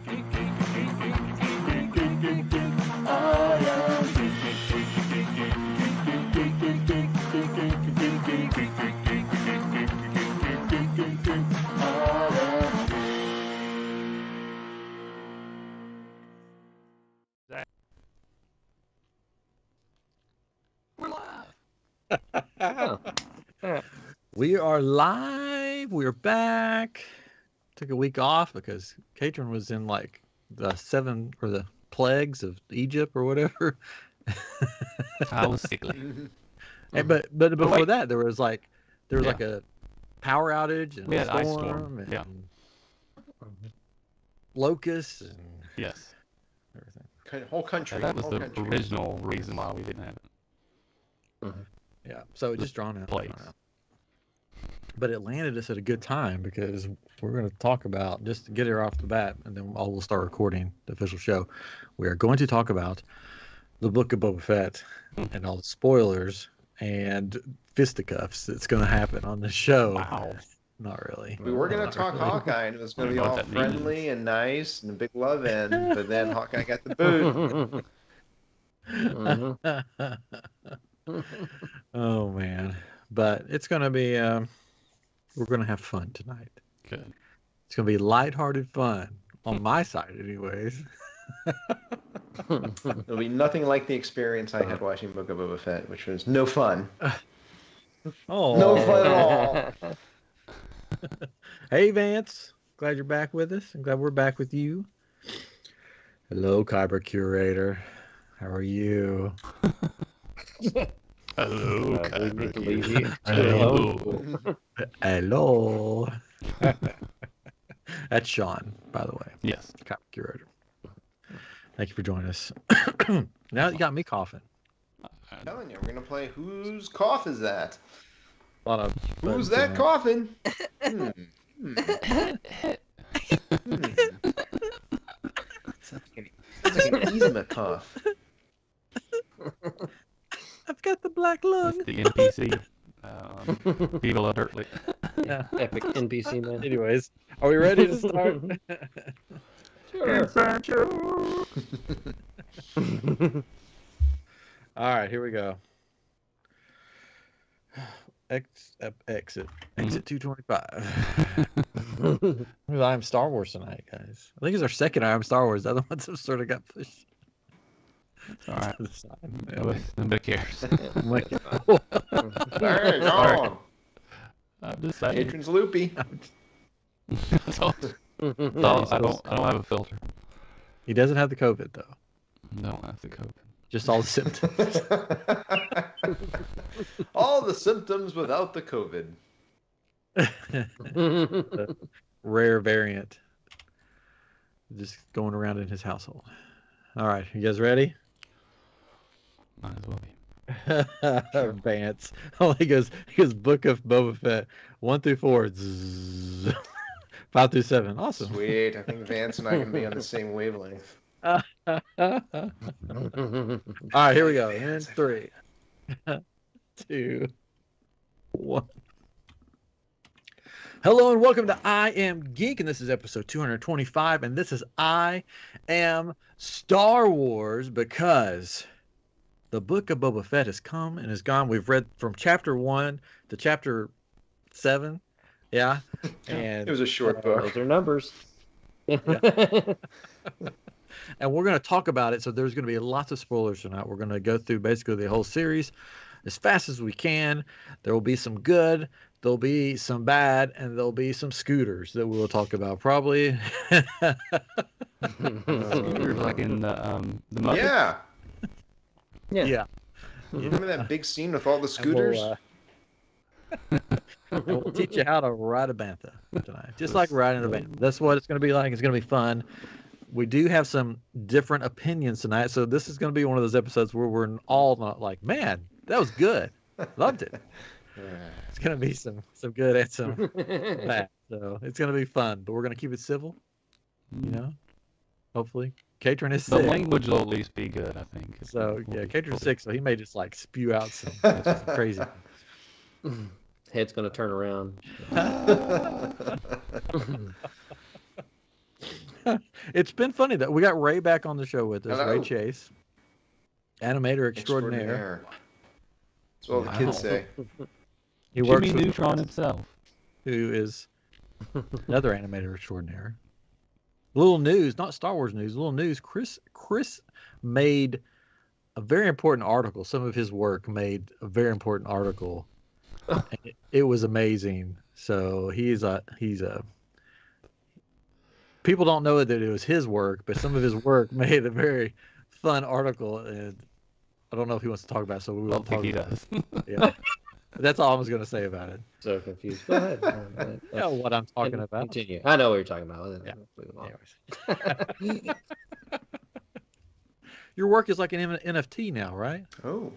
We are live. We're back. Took a week off because Katrin was in like the 7 or the plagues of Egypt or whatever. I was sickly. But before that, there was like a power outage and we had storm, ice storm and locusts and everything. Whole country. That was the original reason why we didn't have it. Yeah, so it just drawn out. Plagues. But it landed us at a good time because we're going to talk about, just to get it off the bat, and then we'll start recording the official show. We are going to talk about the book of Boba Fett and all the spoilers and fisticuffs that's going to happen on the show. Wow. Not really. We were going to talk Hawkeye, and it was going to be all friendly and nice and a big love end, but then Hawkeye got the boot. Oh, man. But it's going to be... we're going to have fun tonight. Good. It's going to be lighthearted fun on my side, anyways. It'll be nothing like the experience I had watching Book of Boba Fett, which was no fun. No fun at all. Hey, Vance. Glad you're back with us. I'm glad we're back with you. Hello, Kyber Curator. How are you? Hello, Hello. That's Sean, by the way. Yes. Copy curator. Thank you for joining us. Now you got me coughing. I'm telling you, we're going to play Whose Cough Is That? A lot of Who's that coughing? It's like an eczema cough. I've got the black lung. The NPC. People alertly. Yeah. Epic NPC man. Anyways, are we ready to start? Sure. All right, here we go. Exit 225. I am Star Wars tonight, guys. I think it's our second I am Star Wars. The other ones have sort of got pushed. All right. to the side. Nobody cares. Hey, go on. I'm just saying. Patron's loopy. I don't have a filter. He doesn't have the COVID though. No, that's the COVID. Just all the symptoms. All the symptoms without the COVID. The rare variant. Just going around in his household. All right, you guys ready? Might as well be. Vance. Oh, he goes Book of Boba Fett 1 through 4. Zzz. 5 through 7. Awesome. Sweet. I think Vance and I can be on the same wavelength. All right, here we go. In 3, 2, 1. Hello and welcome to I Am Geek, and this is episode 225, and this is I Am Star Wars, because the Book of Boba Fett has come and is gone. We've read from chapter 1 to chapter 7. Yeah. And it was a short book. Those are numbers. And we're going to talk about it. So there's going to be lots of spoilers tonight. We're going to go through basically the whole series as fast as we can. There will be some good, there'll be some bad, and there'll be some scooters that we'll talk about probably. Scooters like in the Muppets? Yeah. Yeah. Remember that big scene with all the scooters? We'll teach you how to ride a bantha tonight. Just like riding a bantha. That's what it's going to be like. It's going to be fun. We do have some different opinions tonight. So this is going to be one of those episodes where we're all not like, man, that was good. Loved it. It's going to be some good and some bad. So it's going to be fun. But we're going to keep it civil. You know? Hopefully. Katrin is The sick. language will at least be good, I think. So, yeah, Katrin's sick, so he may just like spew out some crazy. Head's gonna turn around. It's been funny that we got Ray back on the show with us. Hello. Ray Chase, animator extraordinaire. That's what all the kids say. He works Jimmy with Neutron himself. who is another animator extraordinaire. Little news, not Star Wars news. Little news. Chris made a very important article. Some of his work made a very important article. It was amazing. So he's a people don't know that it was his work, but some of his work made a very fun article, and I don't know if he wants to talk about it, so we I won't don't think talk he about it. does. Yeah. That's all I was going to say about it. So confused. Go ahead. You know what I'm talking about. Continue. I know what you're talking about. Yeah. Anyways. Anyways. Your work is like an NFT now, right? Oh.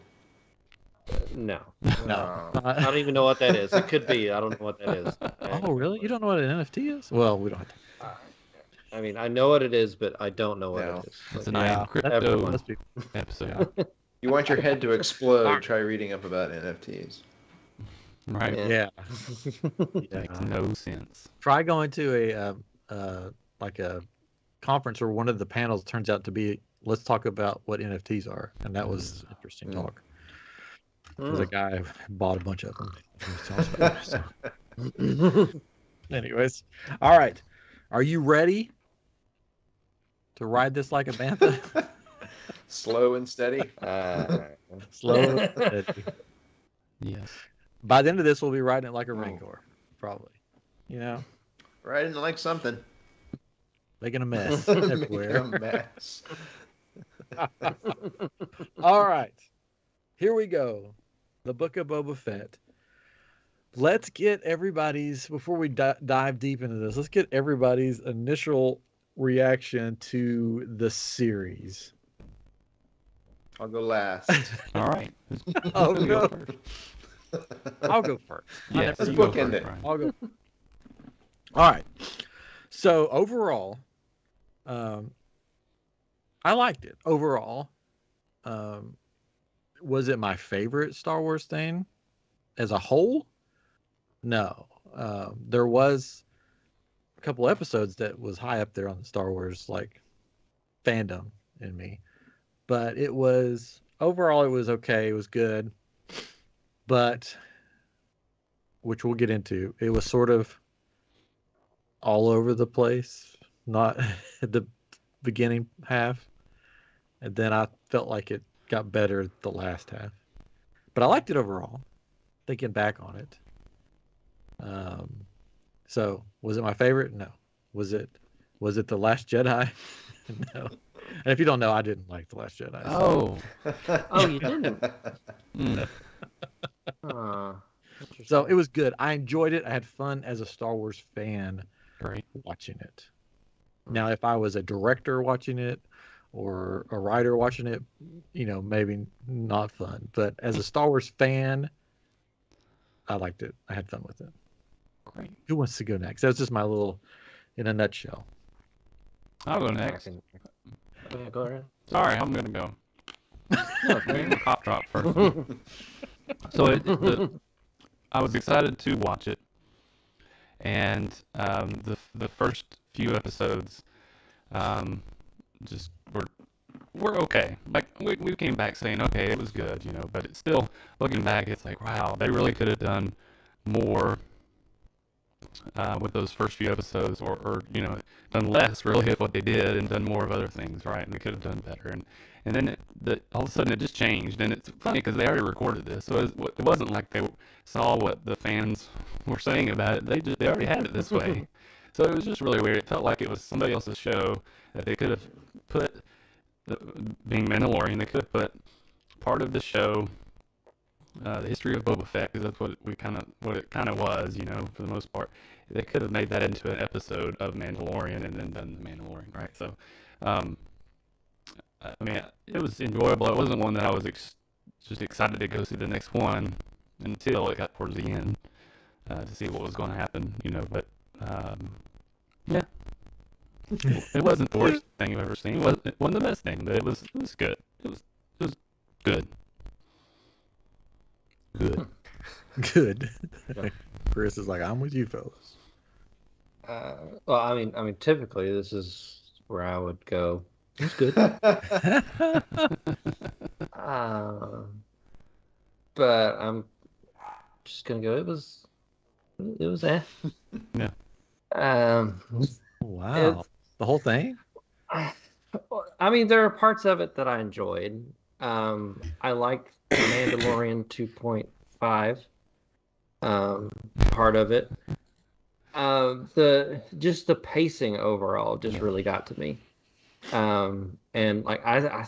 No. No. I don't even know what that is. It could be. I don't know what that is. Oh, really? You don't know what an NFT is? Well, we don't have to. I mean, I know what it is, but I don't know what No. it is. It's an Yeah. I Am Crypto Everyone. Must be. episode. You want your head to explode, try reading up about NFTs. Right? Yeah. Yeah. Makes no sense. Try going to a conference where one of the panels turns out to be, let's talk about what NFTs are. And that was interesting talk. There's a guy who bought a bunch of them. He was telling us about it, so. Anyways. All right. Are you ready to ride this like a bantha? Slow and steady. Slow and steady. Yes. By the end of this, we'll be riding it like a Rancor, probably. You know, Riding like something. making a mess Making everywhere. a mess. All right, here we go. The Book of Boba Fett. Let's get everybody's, before we dive deep into this, let's get everybody's initial reaction to the series. I'll go last. All right. Oh, You go no. first. I'll go first. Yes, Let's you go bookend first, it. Brian. I'll go. All right. So overall, I liked it. Overall, was it my favorite Star Wars thing as a whole? No. There was a couple episodes that was high up there on the Star Wars like fandom in me, but it was overall it was okay. It was good, but which we'll get into. It was sort of all over the place, not at the beginning half, and then I felt like it got better the last half. But I liked it overall, thinking back on it. So was it my favorite? No. Was it the Last Jedi? No. And if you don't know, I didn't like the Last Jedi. So. Oh. Oh, you didn't? Mm. So it was good. I enjoyed it. I had fun as a Star Wars fan Great. watching it. Now, if I was a director watching it or a writer watching it, you know, maybe not fun. But as a Star Wars fan, I liked it. I had fun with it. Great. Who wants to go next? That's just my little, in a nutshell. I'll go next. Yeah, go ahead. Sorry, I'm gonna go. No, I'm a cop drop first. So I was excited to watch it, and the first few episodes just were okay. Like we came back saying, okay, it was good, you know. But it's still, looking back, it's like, wow, they really could have done more with those first few episodes, or you know, done less really of what they did and done more of other things, right? And they could have done better. And then all of a sudden it just changed. And it's funny because they already recorded this, so it wasn't like they saw what the fans were saying about it. They already had it this way. So it was just really weird. It felt like it was somebody else's show that they could have put, being Mandalorian, they could have put part of the show, the history of Boba Fett, because that's what it kind of was, you know, for the most part. They could have made that into an episode of Mandalorian and then done the Mandalorian, right? So, I mean, it was enjoyable. It wasn't one that I was just excited to go see the next one until it got towards the end to see what was going to happen, you know. But yeah, it wasn't the worst thing I've ever seen. It wasn't the best thing, but it was good. It was good. Good. Good. Chris is like, I'm with you, fellas. Well, I mean, typically this is where I would go. It's good. But I'm just gonna go. It was eh. Yeah. Wow. The whole thing? I mean, there are parts of it that I enjoyed. I liked the Mandalorian 2.5 part of it. The pacing overall just really got to me. And like I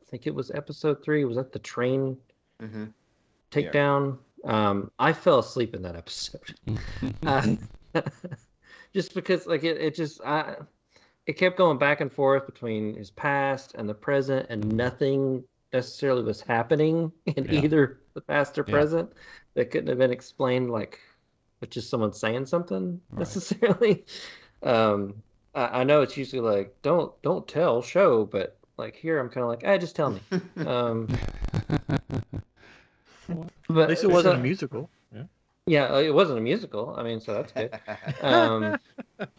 think it was episode 3. Was that the train takedown? I fell asleep in that episode. Just because like it kept going back and forth between his past and the present, and nothing necessarily was happening in either the past or present that couldn't have been explained like with just someone saying something necessarily. I know it's usually like don't tell, show, but like here I'm kind of like, just tell me. But At least it wasn't a musical. Yeah. Yeah, it wasn't a musical. I mean, so that's good.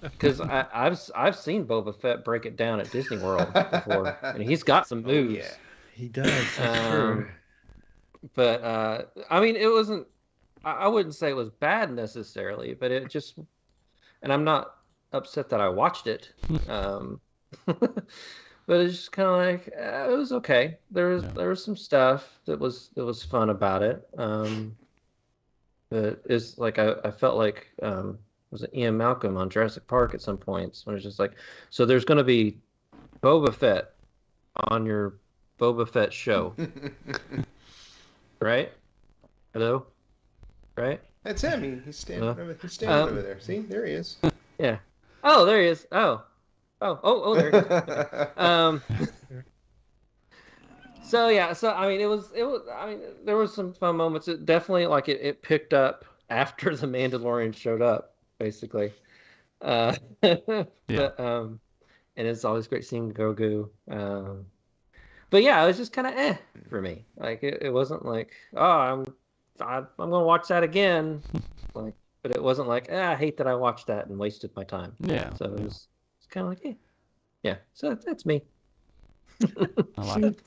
Because I've seen Boba Fett break it down at Disney World before, and he's got some moves. Yeah. He does. That's true. But I mean, it wasn't. I wouldn't say it was bad necessarily, but it just. And I'm not upset that I watched it. But it's just kind of like it was okay. There was some stuff that was fun about it. But it's like I felt like was it Ian Malcolm on Jurassic Park at some points when it's just like, so there's going to be Boba Fett on your Boba Fett show, right? Hello, right? That's him. He's standing over there. See, there he is. Yeah. Oh, there he is. Oh, there he is. So yeah, I mean, it was. I mean, there was some fun moments. It definitely it picked up after the Mandalorian showed up, basically. But and it's always great seeing Grogu. But yeah, it was just kind of for me. Like it wasn't like, I'm gonna watch that again. Like, but it wasn't like, I hate that I watched that and wasted my time. Yeah. So it's kind of like, yeah. So that's me. I like it.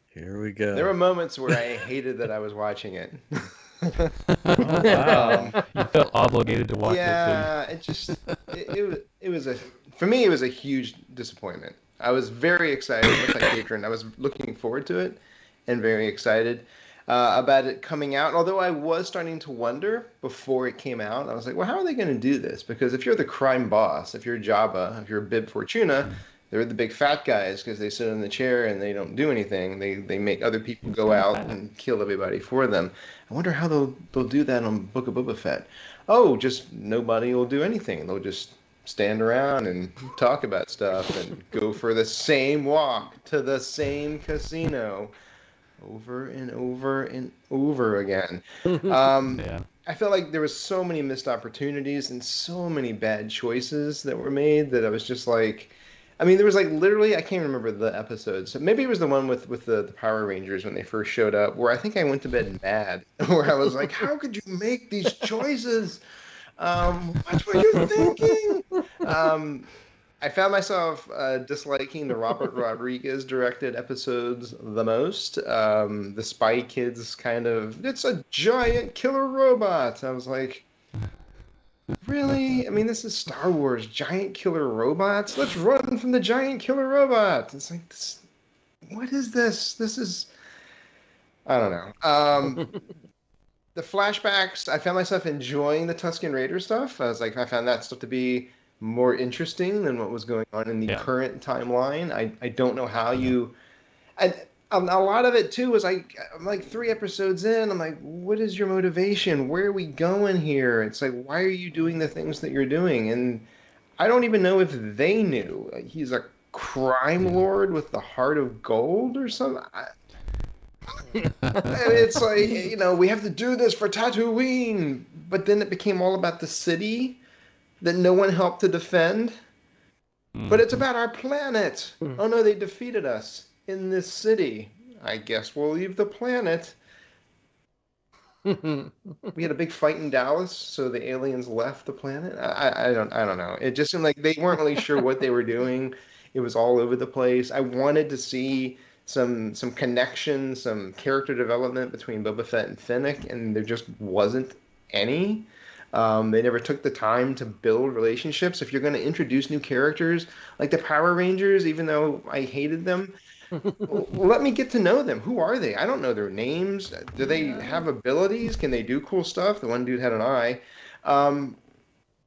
Here we go. There were moments where I hated that I was watching it. Oh, wow. You felt obligated to watch it. Yeah, it was for me it was a huge disappointment. I was very excited, much like Patron. I was looking forward to it and very excited about it coming out. Although I was starting to wonder before it came out, I was like, well, how are they going to do this? Because if you're the crime boss, if you're Jabba, if you're Bib Fortuna, they're the big fat guys because they sit in the chair and they don't do anything. They make other people go out and kill everybody for them. I wonder how they'll do that on Book of Boba Fett. Oh, just nobody will do anything. They'll just stand around and talk about stuff and go for the same walk to the same casino over and over and over again. I felt like there was so many missed opportunities and so many bad choices that were made that I was just like, I mean, there was like literally, I can't remember the episodes. So maybe it was the one with the Power Rangers when they first showed up, where I think I went to bed mad, where I was like, how could you make these choices? What were you thinking? I found myself disliking the Robert Rodriguez directed episodes the most. The Spy Kids it's a giant killer robot. I was like, really? I mean, this is Star Wars, giant killer robots? Let's run from the giant killer robot. It's like, what is this? This is, I don't know. The flashbacks, I found myself enjoying the Tusken Raider stuff. I found that stuff to be more interesting than what was going on in the current timeline. I don't know how you... a lot of it, too, was I'm like 3 episodes in. I'm like, what is your motivation? Where are we going here? It's like, why are you doing the things that you're doing? And I don't even know if they knew. He's a crime lord with the heart of gold or something. And it's like, we have to do this for Tatooine. But then it became all about the city that no one helped to defend. But it's about our planet. Oh, no, they defeated us in this city. I guess we'll leave the planet. We had a big fight in Dallas, so the aliens left the planet. I don't know. It just seemed like they weren't really sure what they were doing. It was all over the place. I wanted to see some connection, some character development between Boba Fett and Fennec, and there just wasn't any. They never took the time to build relationships. If you're going to introduce new characters, like the Power Rangers, even though I hated them, let me get to know them. Who are they? I don't know their names. Do they have abilities? Can they do cool stuff? The one dude had an eye.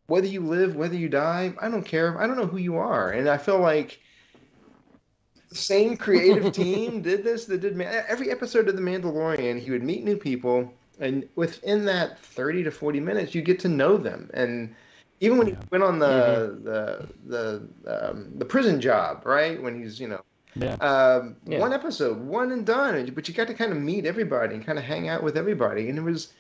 Whether you live, whether you die, I don't care. I don't know who you are. And I feel like the same creative team did this. That did every episode of The Mandalorian. He would meet new people, and within that 30 to 40 minutes, you get to know them. And even when he went on the prison job, right? When he's one episode, one and done. But you got to kind of meet everybody and kind of hang out with everybody. And it was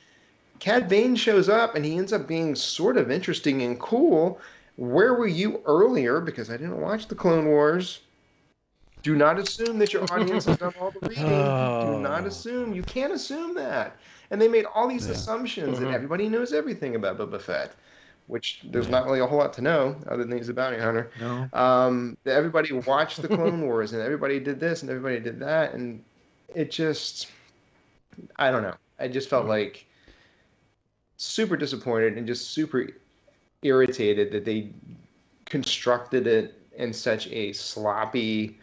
Cad Bane shows up, and he ends up being sort of interesting and cool. Where were you earlier? Because I didn't watch the Clone Wars. Do not assume that your audience has done all the reading. Do not assume. You can't assume that. And they made all these assumptions that everybody knows everything about Boba Fett, which there's not really a whole lot to know other than he's a bounty hunter. No. That everybody watched the Clone Wars, and everybody did this, and everybody did that, and it just, I don't know. I just felt like super disappointed and just super irritated that they constructed it in such a sloppy,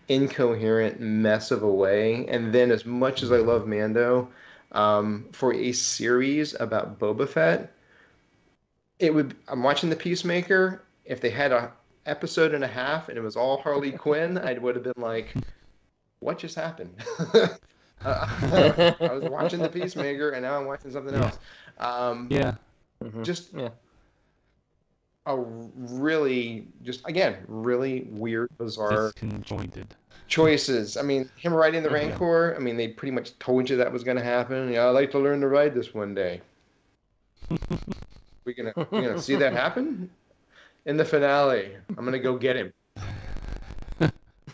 incoherent mess of a way. And then, as much as I love Mando, for a series about Boba Fett, I'm watching The Peacemaker. If they had a episode and a half and it was all Harley Quinn, I would have been like, what just happened? I was watching The Peacemaker and now I'm watching something else. Just a really, really weird, bizarre, disconjointed choices. I mean, him riding the Rancor, I mean, they pretty much told you that was going to happen. Yeah, I'd like to learn to ride this one day. We're gonna see that happen in the finale. I'm gonna go get him.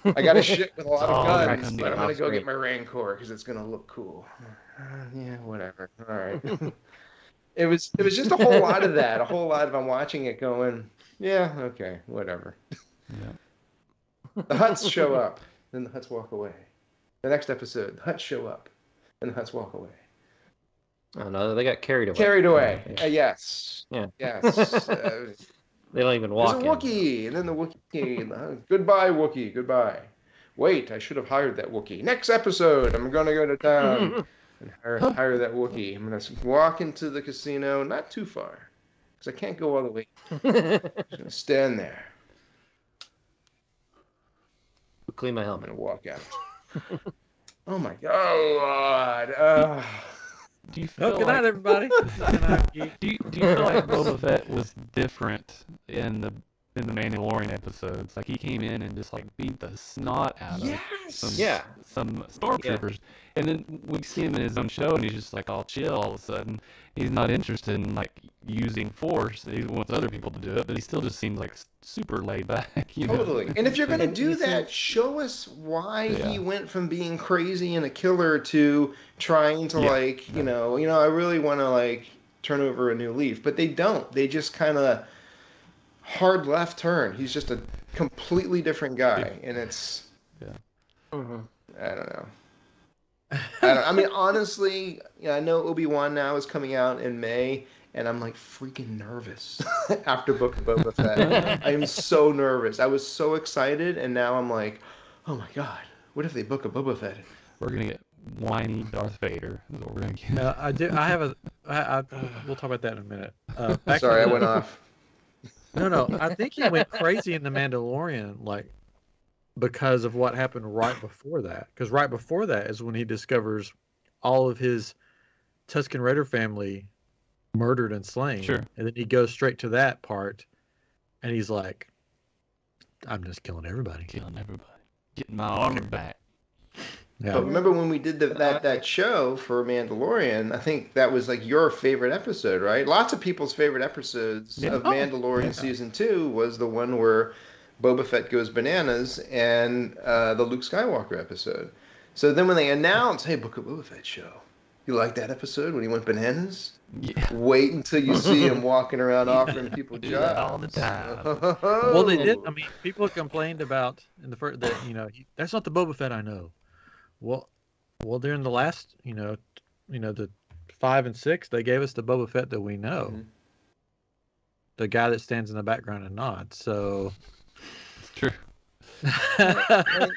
I got a ship with a lot of guns, but I'm gonna go get my Rancor because it's gonna look cool. Yeah, whatever. All right. It was just a whole lot of that. A whole lot of I'm watching it going, yeah, okay, whatever. Yeah. The Hutts show up, then the Hutts walk away. The next episode, the Hutts show up, and the Hutts walk away. Oh no, they got carried away. Carried away. Yes. Yeah. Yes. They don't even walk. There's a Wookiee, and then the Wookiee. Goodbye, Wookiee. Goodbye. Wait, I should have hired that Wookiee. Next episode, I'm gonna go to town and hire that Wookiee. I'm gonna walk into the casino, not too far, because I can't go all the way. I'm just gonna stand there. Clean my helmet and walk out. Oh my God. Do you feel good night, everybody. Do you feel like Boba Fett was different in the Mandalorian episodes? Like he came in and just like beat the snot out of some stormtroopers, and then we see him in his own show, and he's just like all chill all of a sudden. He's not interested in like using force. He wants other people to do it, but he still just seems like super laid back. Totally. And if you're gonna do that, show us why he went from being crazy and a killer to trying to I really want to like turn over a new leaf. But they don't. They just kind of hard left turn. He's just a completely different guy, and it's I don't know. I mean, honestly, I know Obi-Wan now is coming out in May, and I'm like freaking nervous after Book of Boba Fett. I am so nervous. I was so excited, and now I'm like, oh my God, what if they book a Boba Fett? We're gonna get whiny Darth Vader. Is what we're gonna get. No, I do. I have we'll talk about that in a minute. Sorry, I went off. No. I think he went crazy in The Mandalorian, like, because of what happened right before that. Because right before that is when he discovers all of his Tusken Raider family murdered and slain. Sure. And then he goes straight to that part, and he's like, I'm just killing everybody. Getting my armor back. Yeah. But remember when we did that show for Mandalorian, I think that was like your favorite episode, right? Lots of people's favorite episodes of Mandalorian Season 2 was the one where Boba Fett goes bananas and the Luke Skywalker episode. So then when they announced, hey, book a Boba Fett show, You like that episode when he went bananas? Yeah. Wait until you see him walking around offering people Do jobs that all the time. Well, they did. I mean, people complained about in the first that that's not the Boba Fett I know. Well, during the last the 5 and 6, they gave us the Boba Fett that we know, the guy that stands in the background and nods. So It's true.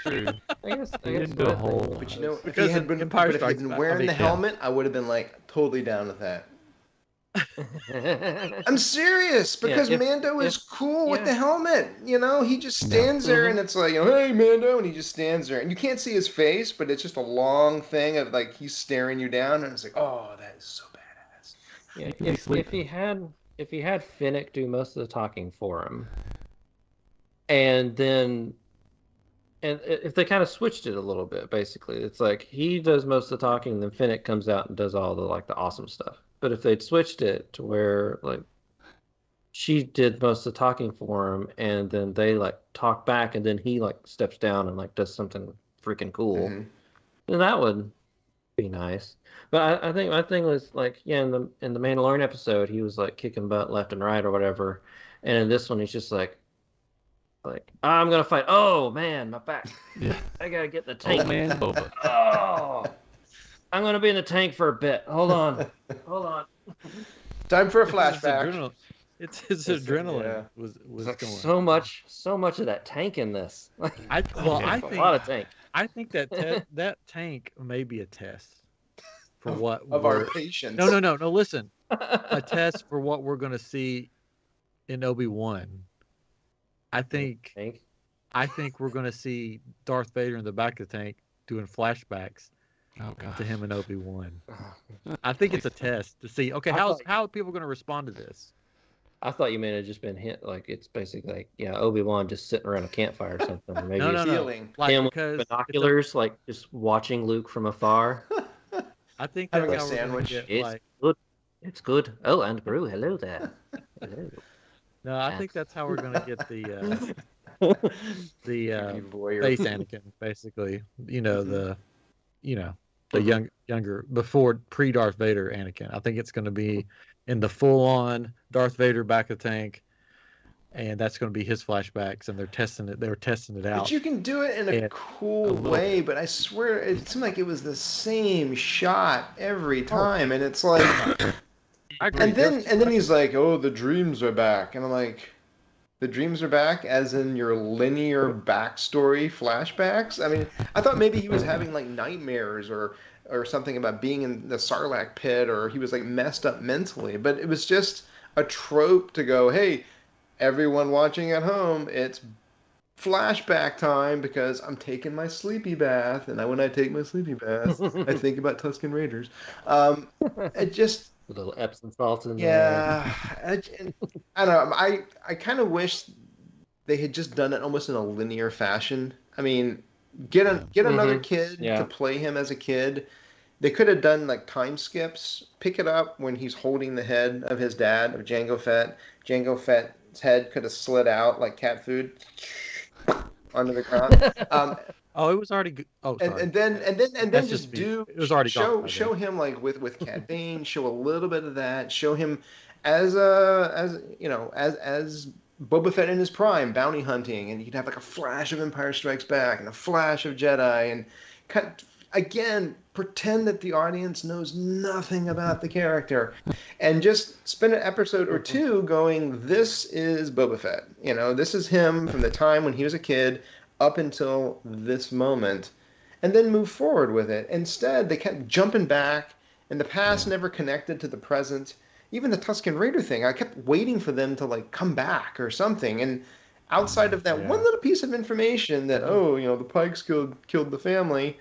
True. I guess didn't do a whole. But if he Because had been, Empire but if he had Strikes been Back- wearing I mean, the yeah. helmet, I would have been like totally down with that. I'm serious, because Mando is cool with the helmet. He just stands there and it's like, hey Mando, and he just stands there, and you can't see his face, but it's just a long thing of like he's staring you down, and it's like, oh, that is so badass. Yeah, if he had Finnick do most of the talking for him, and if they kind of switched it a little bit, basically, it's like he does most of the talking, then Finnick comes out and does all the awesome stuff. But if they'd switched it to where she did most of the talking for him, and then they talk back, and then he steps down and does something freaking cool, then that would be nice. But I think my thing was in the Mandalorian episode, he was kicking butt left and right or whatever, and in this one he's just I'm gonna fight. Oh man, my back. Yeah. I gotta get in the tank. Oh man, Boba. Oh, I'm gonna be in the tank for a bit. Hold on. Time for a It's flashback. adrenaline. It's his adrenaline was going. So much of that tank in this. I think a lot of tank. I think that that tank may be a test for what of our patience. No. Listen, a test for what we're going to see in Obi-Wan. I think we're going to see Darth Vader in the back of the tank doing flashbacks to him and Obi-Wan. I think it's a test to see. Okay, how are people going to respond to this? I thought you meant it had just been hint it's basically Obi-Wan just sitting around a campfire or something. Or maybe No. him with binoculars, just watching Luke from afar. I think having that's a how sandwich. Get, it's good. It's good. Oh, and Gru, hello there. Hello. No, I think that's how we're going to get the space Anakin, basically. The younger before pre-Darth Vader Anakin. I think it's going to be in the full-on Darth Vader back of the tank, and that's going to be his flashbacks, and they're testing it. They were testing it out. But you can do it in a cool way. But I swear, it seemed like it was the same shot every time, and it's like. I agree. And then he's like, "Oh, the dreams are back," and I'm like, "The dreams are back, as in your linear backstory flashbacks." I mean, I thought maybe he was having nightmares or something about being in the Sarlacc pit, or he was messed up mentally. But it was just a trope to go, "Hey, everyone watching at home, it's flashback time because I'm taking my sleepy bath, and when I take my sleepy bath, I think about Tusken Raiders." It just. A little Epsom salt in there. Yeah, I don't know. I kind of wish they had just done it almost in a linear fashion. I mean, get another kid to play him as a kid. They could have done time skips. Pick it up when he's holding the head of his dad, of Jango Fett. Jango Fett's head could have slid out like cat food onto the ground. It was already good. Oh, sorry. And then just do. It was already show him with Cat Bane. Show a little bit of that. Show him as Boba Fett in his prime, bounty hunting, and you could have a flash of Empire Strikes Back and a flash of Jedi, and pretend that the audience knows nothing about the character, and just spend an episode or two going, "This is Boba Fett. This is him from the time when he was a kid." Up until this moment, and then move forward with it. Instead, they kept jumping back, and the past never connected to the present. Even the Tusken Raider thing, I kept waiting for them to come back or something. And outside of that one little piece of information that the Pikes killed the family,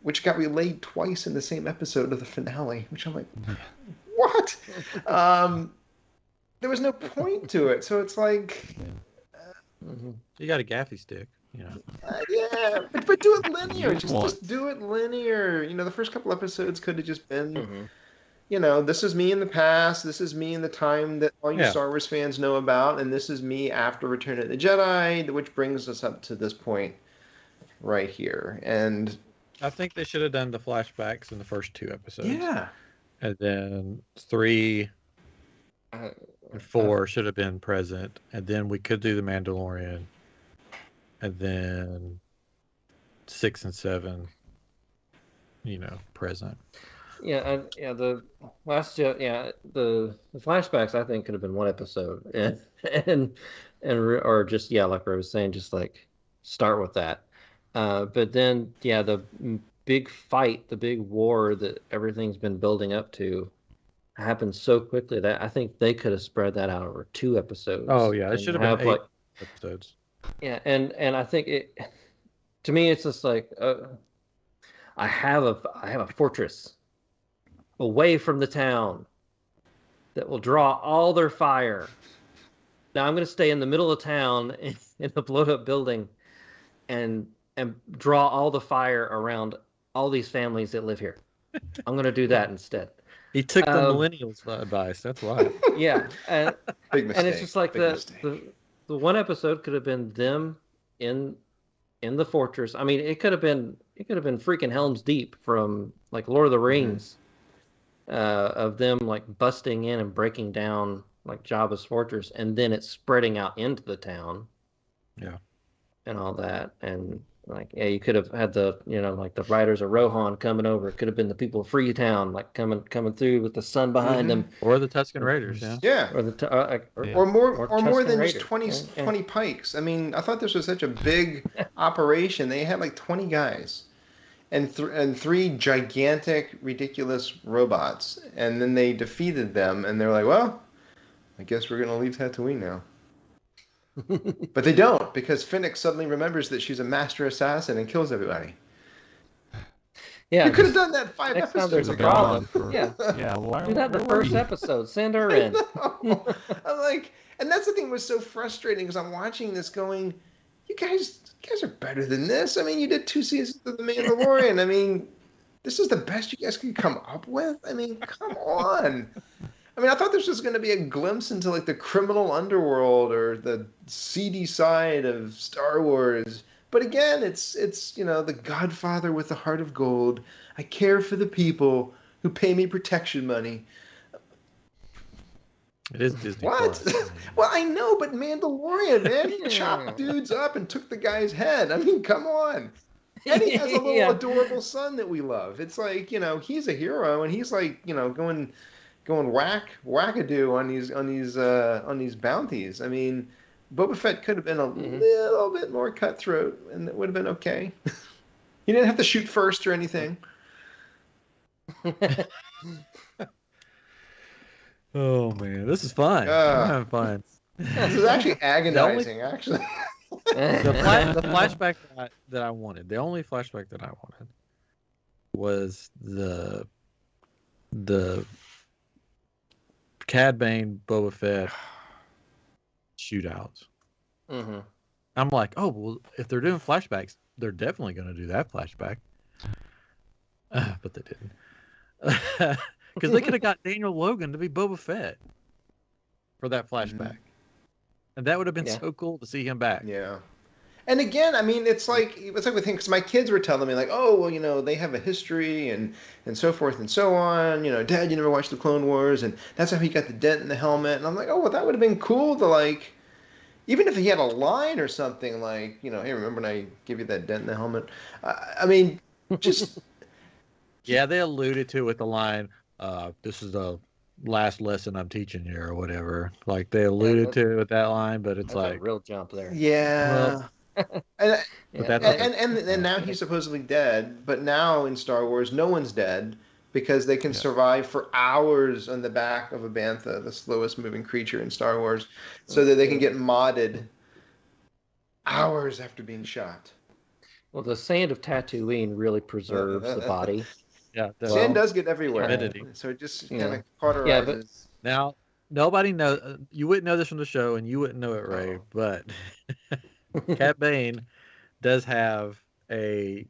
which got relayed twice in the same episode of the finale, which I'm like, what? There was no point to it, so it's like. You got a gaffy stick, but do it linear. Just do it linear. The first couple episodes could have just been, this is me in the past. This is me in the time that all you Star Wars fans know about, and this is me after Return of the Jedi, which brings us up to this point right here. And I think they should have done the flashbacks in the first 2 episodes. Yeah. And then 3 and 4 should have been present. And then we could do the Mandalorian. And then 6 and 7, present. Yeah, the the flashbacks I think could have been 1 episode, or just like I was saying, just like start with that. But then the big fight, the big war that everything's been building up to, happened so quickly that I think they could have spread that out over 2 episodes. Oh yeah, it should have been 8 episodes. Yeah, and I think to me it's just like I have a fortress away from the town that will draw all their fire. Now I'm going to stay in the middle of town in a blown up building and draw all the fire around all these families that live here. I'm going to do that instead. He took the millennials' advice. That's why. Yeah, Big mistake. and it's just like the 1 episode could have been them in the fortress. I mean, it could have been freaking Helm's Deep from like Lord of the Rings, of them like busting in and breaking down like Jabba's fortress, and then it's spreading out into the town. Yeah, and all that, and like you could have had the like the riders of Rohan coming over. It could have been the people of Freetown like coming through with the sun behind them, or the Tusken Raiders. Yeah, or the or more than Raiders. just 20 pikes. I mean, I thought this was such a big operation. They had like 20 guys, and 3 gigantic, ridiculous robots, and then they defeated them, and they're like, well, I guess we're gonna leave Tatooine now. But they don't, because Finnick suddenly remembers that she's a master assassin and kills everybody. Yeah, you could have done that 5 next episodes time there's a ago. problem. Yeah. Do that the first episode. Send her in. I'm like, and that's the thing that was so frustrating, because I'm watching this going, you guys are better than this. I mean, you did 2 seasons of The Mandalorian. I mean, this is the best you guys could come up with. I mean, come on. I mean, I thought this was going to be a glimpse into like the criminal underworld or the seedy side of Star Wars. But again, it's the Godfather with the heart of gold. I care for the people who pay me protection money. It is Disney. What? Well, I know, but Mandalorian, man, he chopped dudes up and took the guy's head. I mean, come on. And he has a little adorable son that we love. It's like, he's a hero, and he's like, going wackadoo on these bounties. I mean, Boba Fett could have been a little bit more cutthroat, and it would have been okay. He didn't have to shoot first or anything. Oh man, this is fun. I'm having fun. This is actually agonizing. Actually, the flashback that I wanted, the only flashback that I wanted, was the Cad Bane Boba Fett shootouts. Mm-hmm. I'm like, oh well, if they're doing flashbacks, they're definitely going to do that flashback. But they didn't, because they could have got Daniel Logan to be Boba Fett for that flashback, and that would have been so cool to see him back. Yeah. And again, I mean, it's like with him, because my kids were telling me like, oh, well, they have a history and so forth and so on. Dad, you never watched the Clone Wars, and that's how he got the dent in the helmet. And I'm like, oh, well, that would have been cool to like, even if he had a line or something like, hey, remember when I give you that dent in the helmet? I mean, just. Yeah, they alluded to it with the line, this is the last lesson I'm teaching you or whatever. Like they alluded to it with that line, but it's like a real jump there. Yeah. And now he's supposedly dead, but now in Star Wars, no one's dead because they can survive for hours on the back of a bantha, the slowest moving creature in Star Wars, so that they can get modded hours after being shot. Well, the sand of Tatooine really preserves the body. Yeah, sand does get everywhere, humidity. So it just kind of cauterizes. Yeah, but now nobody knows. You wouldn't know this from the show, and you wouldn't know it, Ray. But Cad Bane does have a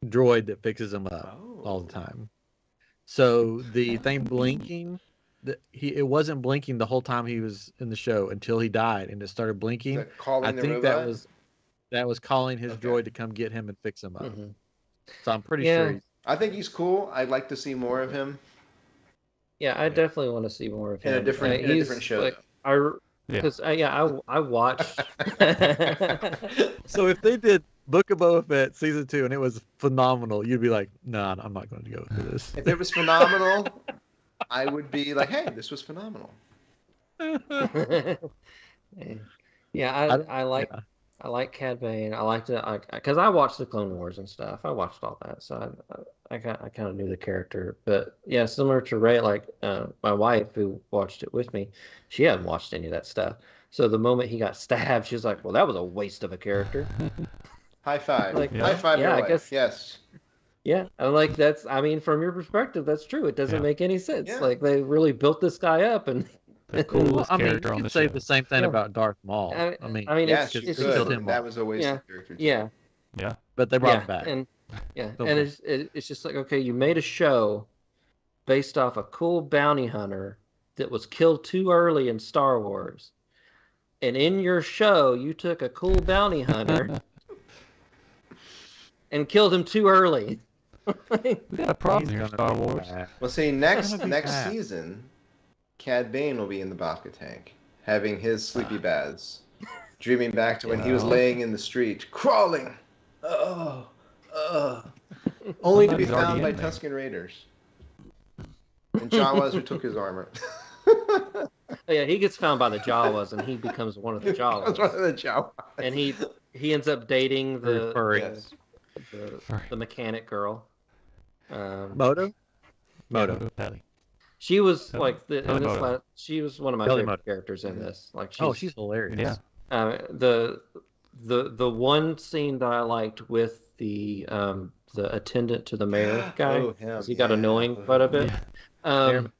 droid that fixes him up all the time. So the thing blinking, it wasn't blinking the whole time he was in the show until he died, and it started blinking. I think that was calling his droid to come get him and fix him up. Mm-hmm. So I'm pretty Yeah. sure. I think he's cool. I'd like to see more of him Yeah, I definitely want to see more of in him. a different show. Like Yeah. because I watched. So if they did Book of Boba Fett season 2 and it was phenomenal, you'd be like, nah, I'm not going to go through this. If it was phenomenal, I would be like, hey, this was phenomenal. Yeah, I like yeah. I like Cad Bane. I liked it because I watched the Clone Wars and stuff. I watched all that, so I kind of knew the character. But yeah, similar to Ray, like my wife who watched it with me, she hadn't watched any of that stuff. So the moment he got stabbed, she was like, "Well, that was a waste of a character." High five. Like, High five. yeah, your I wife. guess. Yes. Yeah, and like that's. I mean, from your perspective, that's true. It doesn't Yeah. make any sense. Yeah. Like they really built this guy up, and The coolest I mean, you character on could the say show. the same thing Yeah. about Darth Maul. I mean, Yes, it's you just killed could. him That off. was a waste Yeah. of character. yeah. Yeah. But they brought Yeah, him back. and So- it's just like, okay, you made a show based off a cool bounty hunter that was killed too early in Star Wars, and in your show you took a cool bounty hunter and killed him too early. We got a problem He's here, gonna Star be Wars. back. Well, see, next Gonna be next bad. season, Cad Bane will be in the Bacca tank, having his sleepy baths, dreaming back to when he was Yeah. laying in the street, crawling. Only to be He's already found by in there. Tusken Raiders. And Jawas who took his armor. Yeah, he gets found by the Jawas and he becomes one of the That's one Jawas, of the Jawas. and he ends up dating Very furry. Yes. the mechanic girl. Moto? Moto Moto. Pelly. She was Pelly- like Pelly Moto. she was one of my Pelly favorite Moto. characters in this. Like She's hilarious. Yeah. The one scene that I liked with the attendant to the mayor guy, Oh, him, 'cause he got yeah. annoying quite a bit. Aaron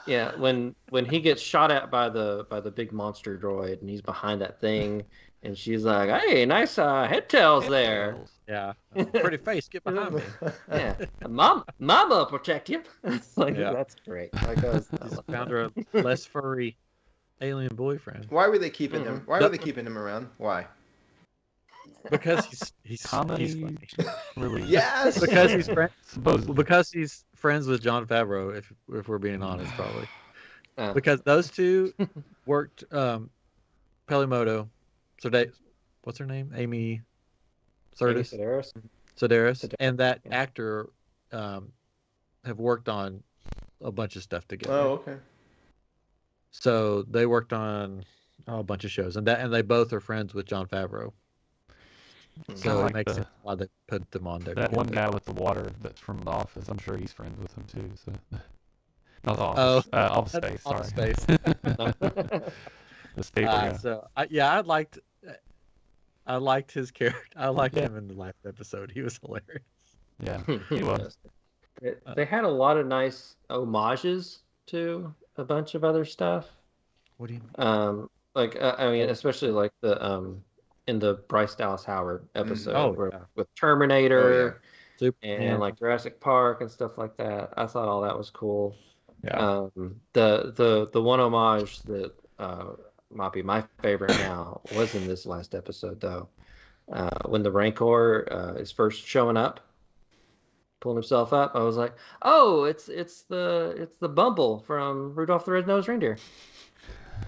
Yeah, when he gets shot at by the big monster droid and he's behind that thing, and she's like, "Hey, nice head tails there." Yeah. Pretty face, get behind me. Yeah, Mama protect you. It's like, Yeah. that's great. Like, I Found her a less furry alien boyfriend. Why were they keeping him? Mhm. Why were they keeping him around? Why? Because he's Comedy funny. relief. Yes. Because he's Supposedly. because he's friends with Jon Favreau, if we're being honest, probably. Oh. Because those two worked Pelimoto, what's her name? Amy Sirtis, Sedaris. Sedaris, and that yeah. actor have worked on a bunch of stuff together. Oh, okay. So they worked on a bunch of shows, and they both are friends with Jon Favreau. So Kinda it like makes the- sense why they put them on there. That one together. guy with the water that's from The Office, I'm sure he's friends with him too. So. Not The Oh, Office. Office that's Space. Office Sorry. Space. The staple guy. So I liked his character. I liked him in the last episode. He was hilarious. Yeah, he was. They had a lot of nice homages to a bunch of other stuff. What do you? I mean, especially like the in the Bryce Dallas Howard episode Oh, where, yeah. with Terminator Superman. and like Jurassic Park and stuff like that. I thought all that was cool. Yeah. The one homage that might be my favorite now was in this last episode though, when the Rancor is first showing up, pulling himself up. I was like, oh, it's the Bumble from Rudolph the Red-Nosed Reindeer.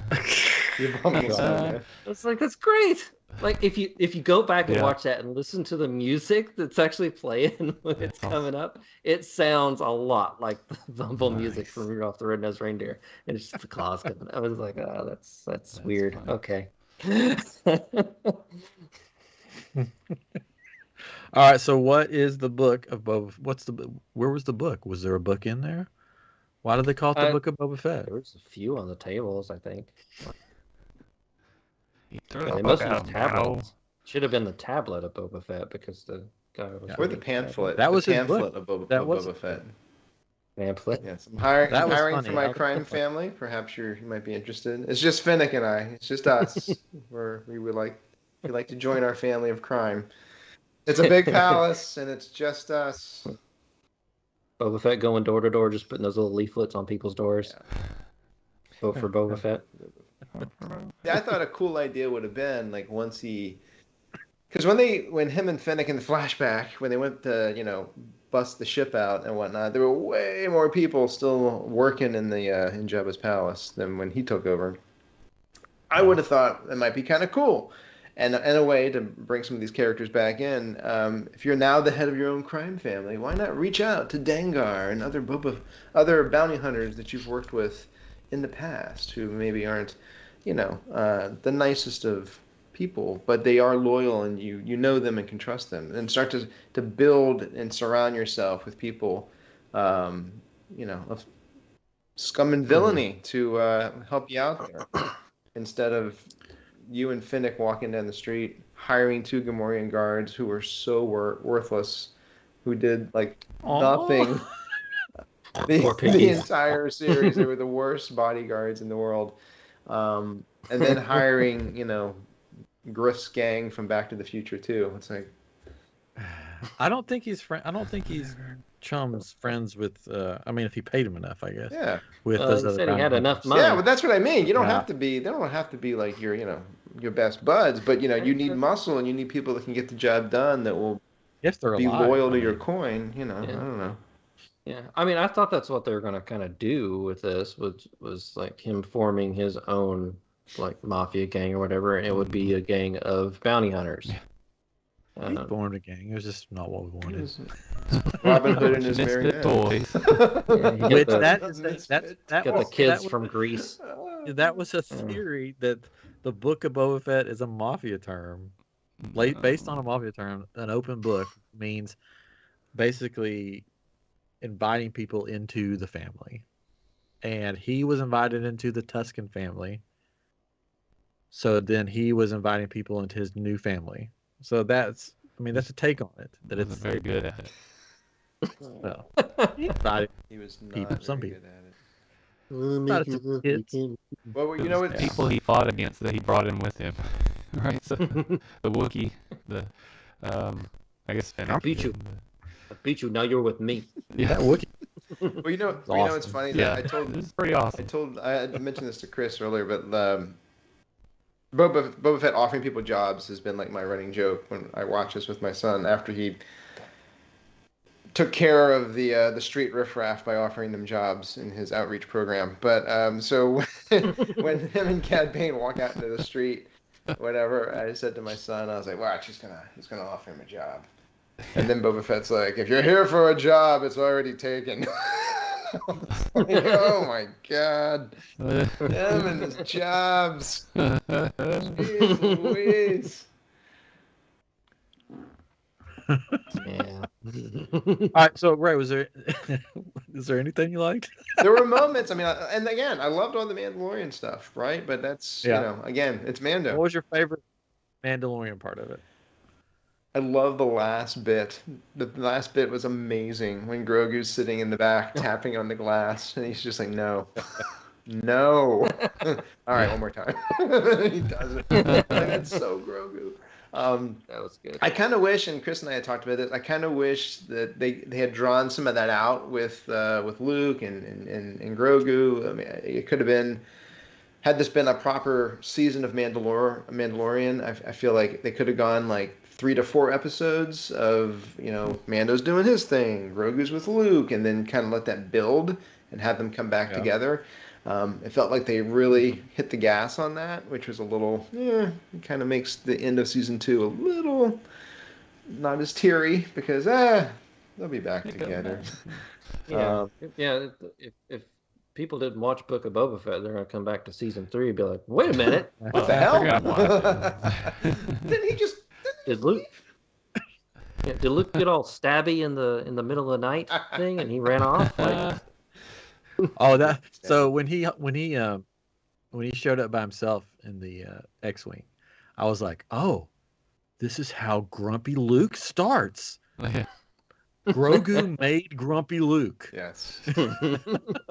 It's like, that's great. Like if you go back and Yeah. watch that and listen to the music that's actually playing when it's awesome. coming up, it sounds a lot like the Bumble music Nice. from Rudolph the Red-Nosed Reindeer. And it's just the claws coming. I was like, oh, that's weird. funny. Okay. All right. So what is the book of Boba? Where was the book? Was there a book in there? Why did they call it the Book of Boba Fett? There was a few on the tables, I think. He threw They the must book have out. been Now. tablets. Should have been the tablet of Boba Fett because the guy was Yeah. Or the pamphlet. That was the his book. pamphlet of Boba, That of was- Boba Fett. pamphlet. Yes, I'm hiring That was for funny. my That was crime funny. family. Perhaps you might be interested. It's just Finnick and I. It's just us. we like to join our family of crime. It's a big palace, and it's just us. Boba Fett going door to door, just putting those little leaflets on people's doors. Vote for Boba Fett. Yeah, I thought a cool idea would have been like once he Because when him and Fennec in the flashback, when they went to, bust the ship out and whatnot, there were way more people still working in the in Jabba's palace than when he took over. I would have thought it might be kind of cool, and a way to bring some of these characters back in. If you're now the head of your own crime family, why not reach out to Dengar and other bounty hunters that you've worked with in the past, who maybe aren't, the nicest of people, but they are loyal, and you know them and can trust them, and start to build and surround yourself with people, of scum and villainy to help you out there, instead of you and Finnick walking down the street hiring 2 Gamorrean guards who were so worthless, who did like nothing. The entire series, they were the worst bodyguards in the world, and then hiring Griff's gang from Back to the Future too. It's like, I don't think he's Chum's friends with. I mean, if he paid him enough, I guess. Yeah. With He those other said he had bounty enough hunters. money. yeah, but that's what I mean. You don't have to be. They don't have to be like your best buds, but you need muscle, and you need people that can get the job done, that will If they're be alive, loyal to I your mean. coin. I don't know. Yeah, I mean, I thought that's what they were going to kind of do with this, was like him forming his own like mafia gang or whatever, and it would be a gang of bounty hunters. He formed a gang. It was just not what we wanted. Robin Hood and his marionette. toys. Which got was the kids from Greece. That was a theory that the Book of Boba Fett is a mafia term, based on a mafia term. An open book means basically inviting people into the family, and he was invited into the Tuscan family. So then he was inviting people into his new family. So that's a take on it. That it's very good at it. well, he invited He was not people, some very people. good at it. Invited some kids. Well, you know what? People he fought against that he brought in with him, right? So the Wookiee, I guess Fennec. I'll beat you. I beat you. Now you're with me. Yeah, That Wookiee. Well, it's funny that it's pretty awesome. I mentioned this to Chris earlier, but Boba Fett offering people jobs has been like my running joke when I watch this with my son, after he took care of the street riffraff by offering them jobs in his outreach program. But so when him and Cad Bane walk out into the street, whatever, I said to my son, I was like, "Watch, he's gonna offer him a job." And then Boba Fett's like, "If you're here for a job, it's already taken." Like, oh my God, him and his jobs. Jeez Louise. Yeah. All right. So, Ray, is there anything you liked? There were moments. I mean, and again, I loved all the Mandalorian stuff, right? But that's again, it's Mando. What was your favorite Mandalorian part of it? I love the last bit. The last bit was amazing when Grogu's sitting in the back tapping on the glass, and he's just like, "No, no." All right, one more time. He does it. That's so Grogu. That was good. I kind of wish, and Chris and I had talked about it. I kind of wish that they had drawn some of that out with Luke and Grogu. I mean, it could have been, had this been a proper season of Mandalorian. I feel like they could have gone like 3 to 4 episodes of Mando's doing his thing, Grogu's with Luke, and then kind of let that build and have them come back together. It felt like they really hit the gas on that, which was a little, it kind of makes the end of season 2 a little not as teary, because they'll be back together. Yeah, if people didn't watch Book of Boba Fett, they're gonna come back to season 3 and be like, "Wait a minute, what the hell?" Didn't he just? Did Luke get all stabby in the middle of the night thing, and he ran off? Like, Oh, so when he showed up by himself in the X-wing, I was like, "Oh, this is how Grumpy Luke starts." Grogu made Grumpy Luke. Yes.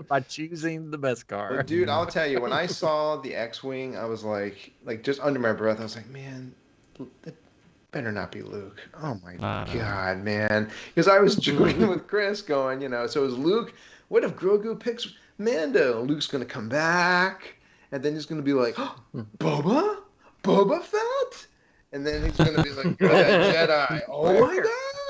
By choosing the best car. Well, dude, I'll tell you, when I saw the X-wing, I was like just under my breath, I was like, "Man, that better not be Luke." Oh my God, man. Because I was joking with Chris going, so is Luke, what if Grogu picks Mando? Luke's going to come back, and then he's going to be like, "Oh, Boba Fett?" and then he's gonna be like, "You're that Jedi." Oh my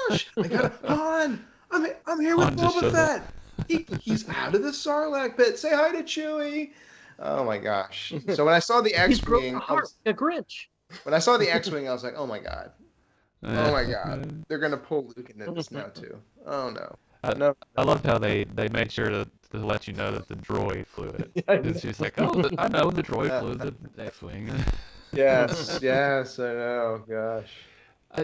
gosh! I got Han. I'm here with Han just Boba showed up. Fett. He's out of the Sarlacc pit. Say hi to Chewie. Oh my gosh! So when I saw the He broke X-wing, my heart. A Grinch. when I saw the X-wing, I was like, "Oh my god! Oh my god! They're gonna pull Luke into this now too." Oh no! No. I loved how they made sure to let you know that the droid flew it. It's just like, oh, I know the droid flew the X-wing. Yes, yes, I know. Gosh.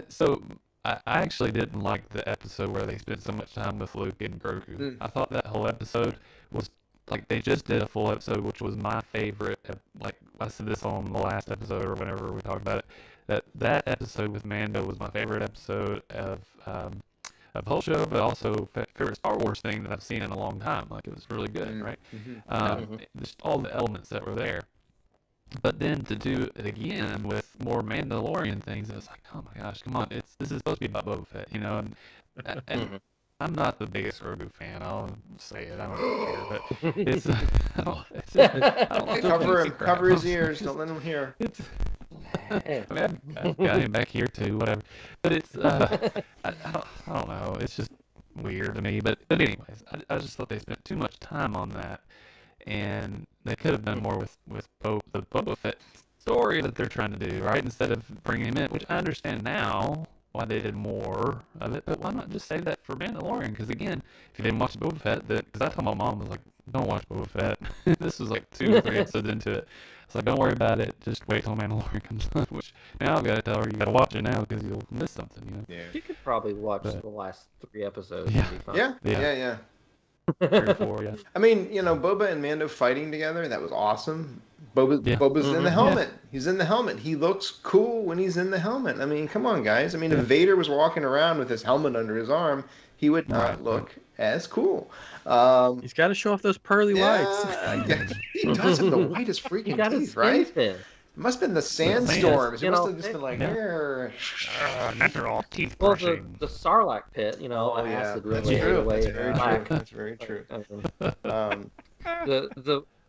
So I actually didn't like the episode where they spent so much time with Luke and Grogu. I thought that whole episode was like they just did a full episode, which was my favorite. Like I said this on the last episode or whenever we talked about it. That episode with Mando was my favorite episode of the whole show, but also favorite Star Wars thing that I've seen in a long time. Like it was really good, right? Just all the elements that were there. But then to do it again with more Mandalorian things, it was like, oh my gosh, come on! This is supposed to be about Boba Fett, you know. And I'm not the biggest Grogu fan. I'll say it. I don't care, but it's I don't like Cover his ears. Don't let him hear. I mean, I've got him back here too, whatever. But it's I don't know. It's just weird to me. But anyways, I just thought they spent too much time on that. And they could have done more with the Boba Fett story that they're trying to do, right? Instead of bringing him in, which I understand now why they did more of it, but why not just say that for Mandalorian? Because again, if you didn't watch Boba Fett, because I told my mom, I was like, don't watch Boba Fett. This was like 2 or 3 episodes into it. It's like, don't worry about it. Just wait till Mandalorian comes on. Which now I've got to tell her, you got to watch it now because you'll miss something, you know? Yeah. You could probably watch the last 3 episodes. Yeah. And be fine. Yeah. 3 or 4, yeah. I mean, you know, Boba and Mando fighting together, that was awesome. Boba's in the helmet. Yeah. He's in the helmet. He looks cool when he's in the helmet. I mean, come on, guys. I mean, if Vader was walking around with his helmet under his arm, he would not look as cool. He's got to show off those pearly whites. Yeah, he does have the whitest freaking teeth, right? It must have been the sandstorms. It must have just been like, natural teeth well, brushing. the Sarlacc pit, you know, acid really ate away. That's very true.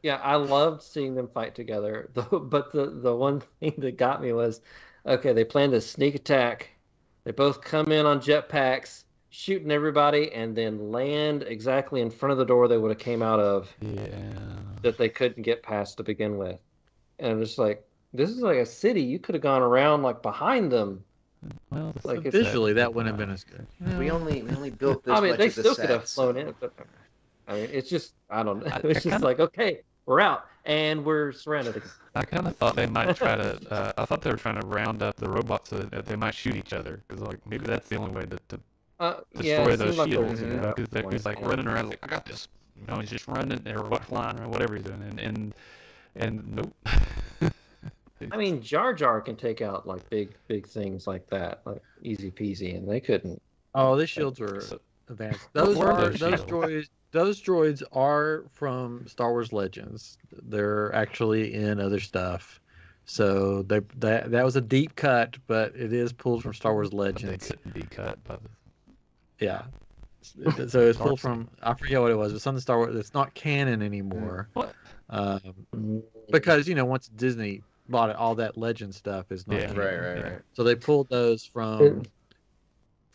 I loved seeing them fight together. But the one thing that got me was, okay, they planned a sneak attack. They both come in on jetpacks, shooting everybody, and then land exactly in front of the door they would have came out of. Yeah. That they couldn't get past to begin with. And I'm just like, this is like a city. You could have gone around like behind them. Well, like visually, that wouldn't have been as good. We only built this. I mean, much they of the still could have sets. flown in, but I mean, it's just I don't know. It's just like, okay, we're out and we're surrounded again. I kind of thought they might try to. I thought they were trying to round up the robots so that they might shoot each other, because like maybe that's the only way to destroy those shields. You know, because he's like running around like, I got this. You know, he's just running or flying or whatever he's doing, and nope. I mean, Jar Jar can take out like big things like that, like easy peasy, and they couldn't. Oh, these shields are advanced. Those droids are from Star Wars Legends. They're actually in other stuff. So that was a deep cut, but it is pulled from Star Wars Legends. They couldn't be cut by the. Yeah. So it's pulled from, I forget what it was. It's something Star Wars. It's not canon anymore. What? Because once Disney bought it, all that Legend stuff is not. Yeah, right. So they pulled those from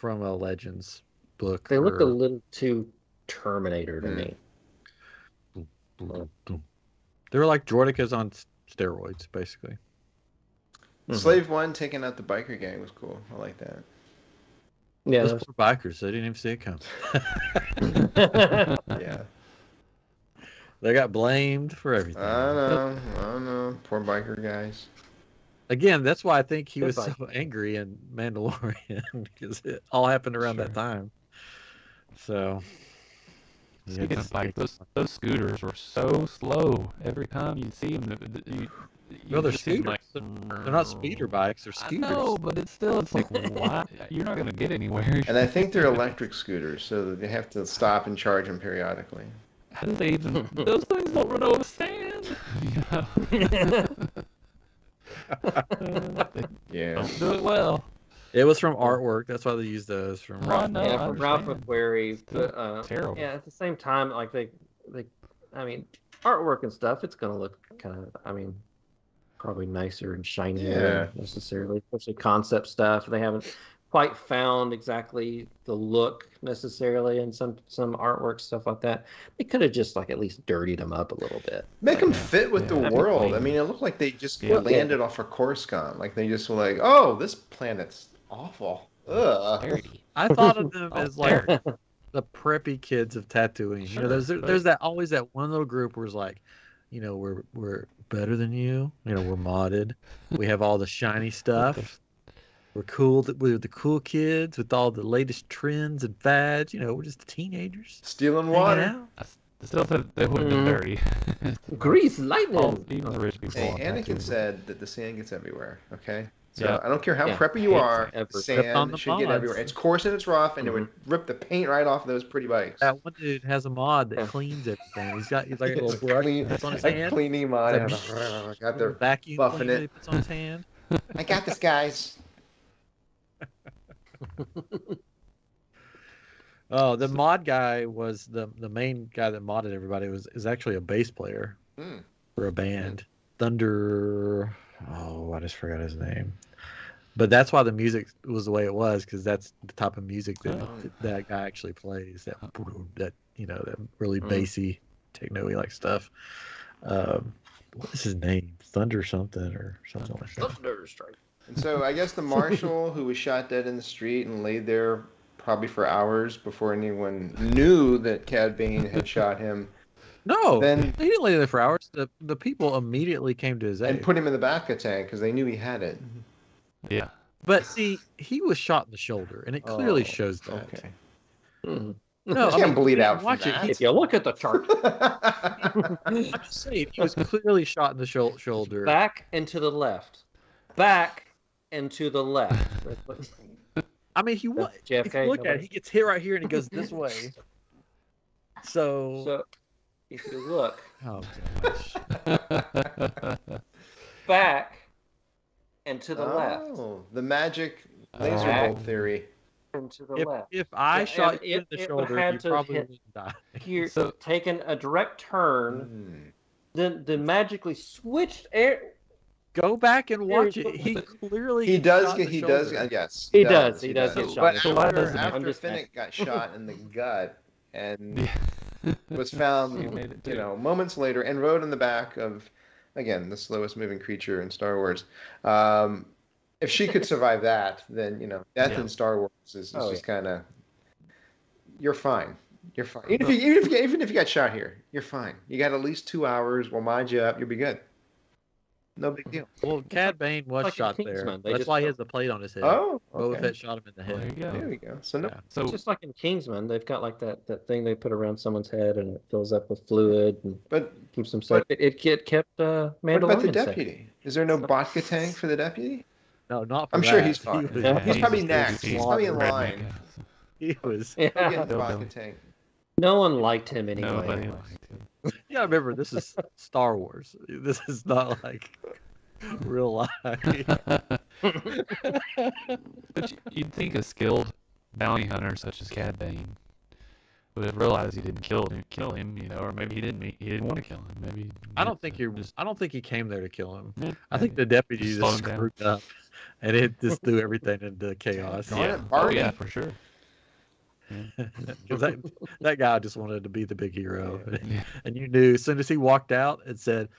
a Legends book. They look a little too Terminator to me. They were like droidicas on steroids, basically. Slave One taking out the biker gang was cool. I like that. Yeah, those poor bikers. They didn't even see it come. Yeah. They got blamed for everything. I know. Poor biker guys. Again, that's why I think he was so angry in Mandalorian, because it all happened around that time. So. Speaking of bikes, those scooters were so slow. Every time you see them, they're scooters. Like, they're not speeder bikes. They're scooters. No, but it's like, why? You're not going to get anywhere. And I think they're electric scooters, so that they have to stop and charge them periodically. How do they even? Those things don't run over sand. Yeah. Don't do it well. It was from artwork. That's why they used those from Ralph McQuarrie. Terrible. Yeah, at the same time, like I mean, artwork and stuff, it's gonna look kind of, probably nicer and shinier necessarily, especially concept stuff. They haven't quite found exactly the look necessarily, and some artwork stuff like that. They could have just like at least dirtied them up a little bit. Make them fit with the world. I mean, it looked like they just landed off of Coruscant. Like they just were like, oh, this planet's awful. Ugh. I thought of them as like the preppy kids of Tatooine. You know, there's that always that one little group where it's like, you know, we're better than you. You know, we're modded. We have all the shiny stuff. We're cool. We're the cool kids with all the latest trends and fads. You know, we're just teenagers. Stealing water. I still said they would have been dirty. Grease, lightning. Even the rich people. Hey, Anakin said that the sand gets everywhere. Okay. So Yeah. I don't care how preppy you are, sand should get mods. everywhere. It's coarse and it's rough, and it would rip the paint right off of those pretty bikes. That one dude has a mod that cleans everything. He's like a little brush that's on his hand. Cleaning mod. Got their Vacuum buffing cleaner it. he puts on his hand. I got this, guys. Oh, the mod guy was the main guy that modded everybody is actually a bass player for a band. Thunder. Oh, I just forgot his name. But that's why the music was the way it was, because that's the type of music that guy actually plays. That you know, that really bassy, techno-y like stuff. What is his name? Thunder something or something like that. Thunder Strike. And so I guess the marshal who was shot dead in the street and laid there probably for hours before anyone knew that Cad Bane had shot him. No, Then he didn't lay there for hours. The people immediately came to his aid and put him in the back of the tank because they knew he had it. Yeah. But see, he was shot in the shoulder, and it clearly shows that. Okay. No, You can't bleed out from watch that. it. If you look at the chart, I'm just saying, he was clearly shot in the shoulder. back and to the left, back and to the left. I mean, he was. JFK, If you look at it, nobody- he gets hit right here, and he goes this way. So if you look Oh gosh. back and to the left The magic laser Back. bolt theory. and to the If, left. if I And shot you in it the would shoulder, had you to probably hit- wouldn't die. Here, So- taking a direct turn, then magically switched air. Go back and watch it. He clearly He gets does shot in get. the He does. shoulder. Yes. He does get shot. But So why after, doesn't it- after I'm just Finnick got shot in the gut and Yeah. was He found, made it you too. know, moments later and rode in the back of, again, the slowest moving creature in Star Wars. If she could survive that, then you know, death Yeah. in Star Wars is Oh, just kind of. You're fine. You're fine. Even if you got shot here, you're fine. You got at least 2 hours. We'll mind you up. You'll be good. No big deal. Well, Cad Bane was Like in shot there. Kingsman, they That's just why he don't- has the plate on his head. Oh, Boba okay. Fett shot him in the There you head. go. There we go. So no. Yeah. So It's just like in Kingsman, they've got like that thing they put around someone's head and it fills up with fluid and But keeps them safe. It kept what about the Mandalorian safe. deputy? Is there no vodka tank for the deputy? No, not for I'm sure that. he's fine. He was, Yeah. He's probably next. He's He's probably in redneck. line. he was. He'll get Yeah. in the vodka tank. No one liked him anyway. Nobody liked him. Yeah, remember, this is Star Wars. This is not like real life. But you'd think a skilled bounty hunter such as Cad Bane would have realized he didn't kill him, you know, or maybe he didn't want to kill him. Maybe I don't think he came there to kill him. I think the deputy Just just slowed him down. screwed up, and it just threw everything into chaos. Darn Yeah. it, Oh Barney. yeah, for sure. 'Cause that guy just wanted to be the big hero, Yeah. and you knew as soon as he walked out and said,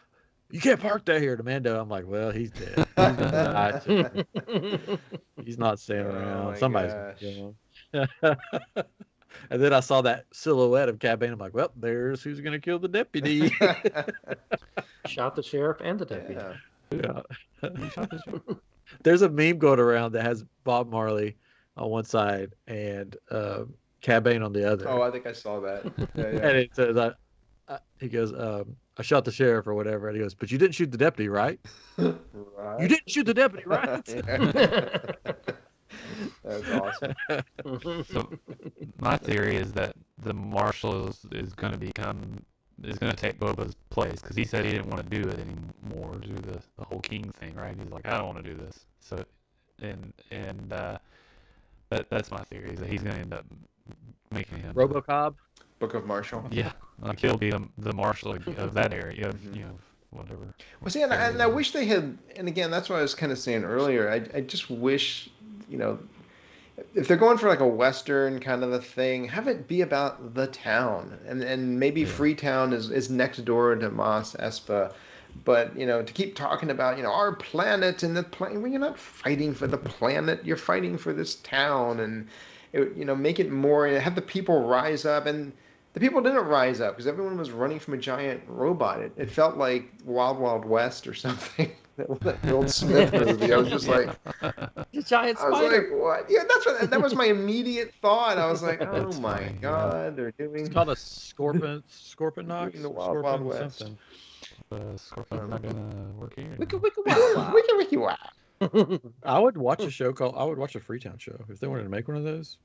"You can't park that here," to Mando. I'm like, well, he's dead. He's gonna die too. He's not staying Oh around. my Somebody's gosh. gonna kill him. And then I saw that silhouette of Cad Bane. I'm like, well, there's who's gonna kill the deputy. Shot the sheriff and the deputy. Yeah. Yeah. He shot the sheriff. There's a meme going around that has Bob Marley on one side and Cad Bane on the other. Oh, I think I saw that. Yeah, yeah. And it says, he goes, I shot the sheriff or whatever. And he goes, but you didn't shoot the deputy, right? Right. You didn't shoot the deputy, right? That's awesome. So my theory is that the marshal is going to take Boba's place because he said he didn't want to do it anymore, do the whole king thing, right? He's like, I don't want to do this. So, that's my theory is that he's going to end up making him RoboCop. Book of Marshall. Yeah, like he'll be the marshal of that area, you know, whatever. Well, see, and I wish they had, and again, that's what I was kind of saying earlier. I just wish, you know, if they're going for like a Western kind of a thing, have it be about the town, and maybe Freetown is next door to Mos Espa. But, you know, to keep talking about, you know, our planet and the planet, well, you're not fighting for the planet, you're fighting for this town, and, you know, make it more, have the people rise up, and the people didn't rise up because everyone was running from a giant robot. It felt like Wild Wild West or something. That Will Smith movie. I was just like, The giant I was spider. like, what? Yeah, that was my immediate thought. I was like, oh That's my funny, God, they're doing It's called a scorpion knox. Doing the Wild Wild West. Something. Scorpion's not gonna work here. Wicka wicka wow. Wiki wiki wow. I would watch I would watch a Freetown show if they wanted to make one of those.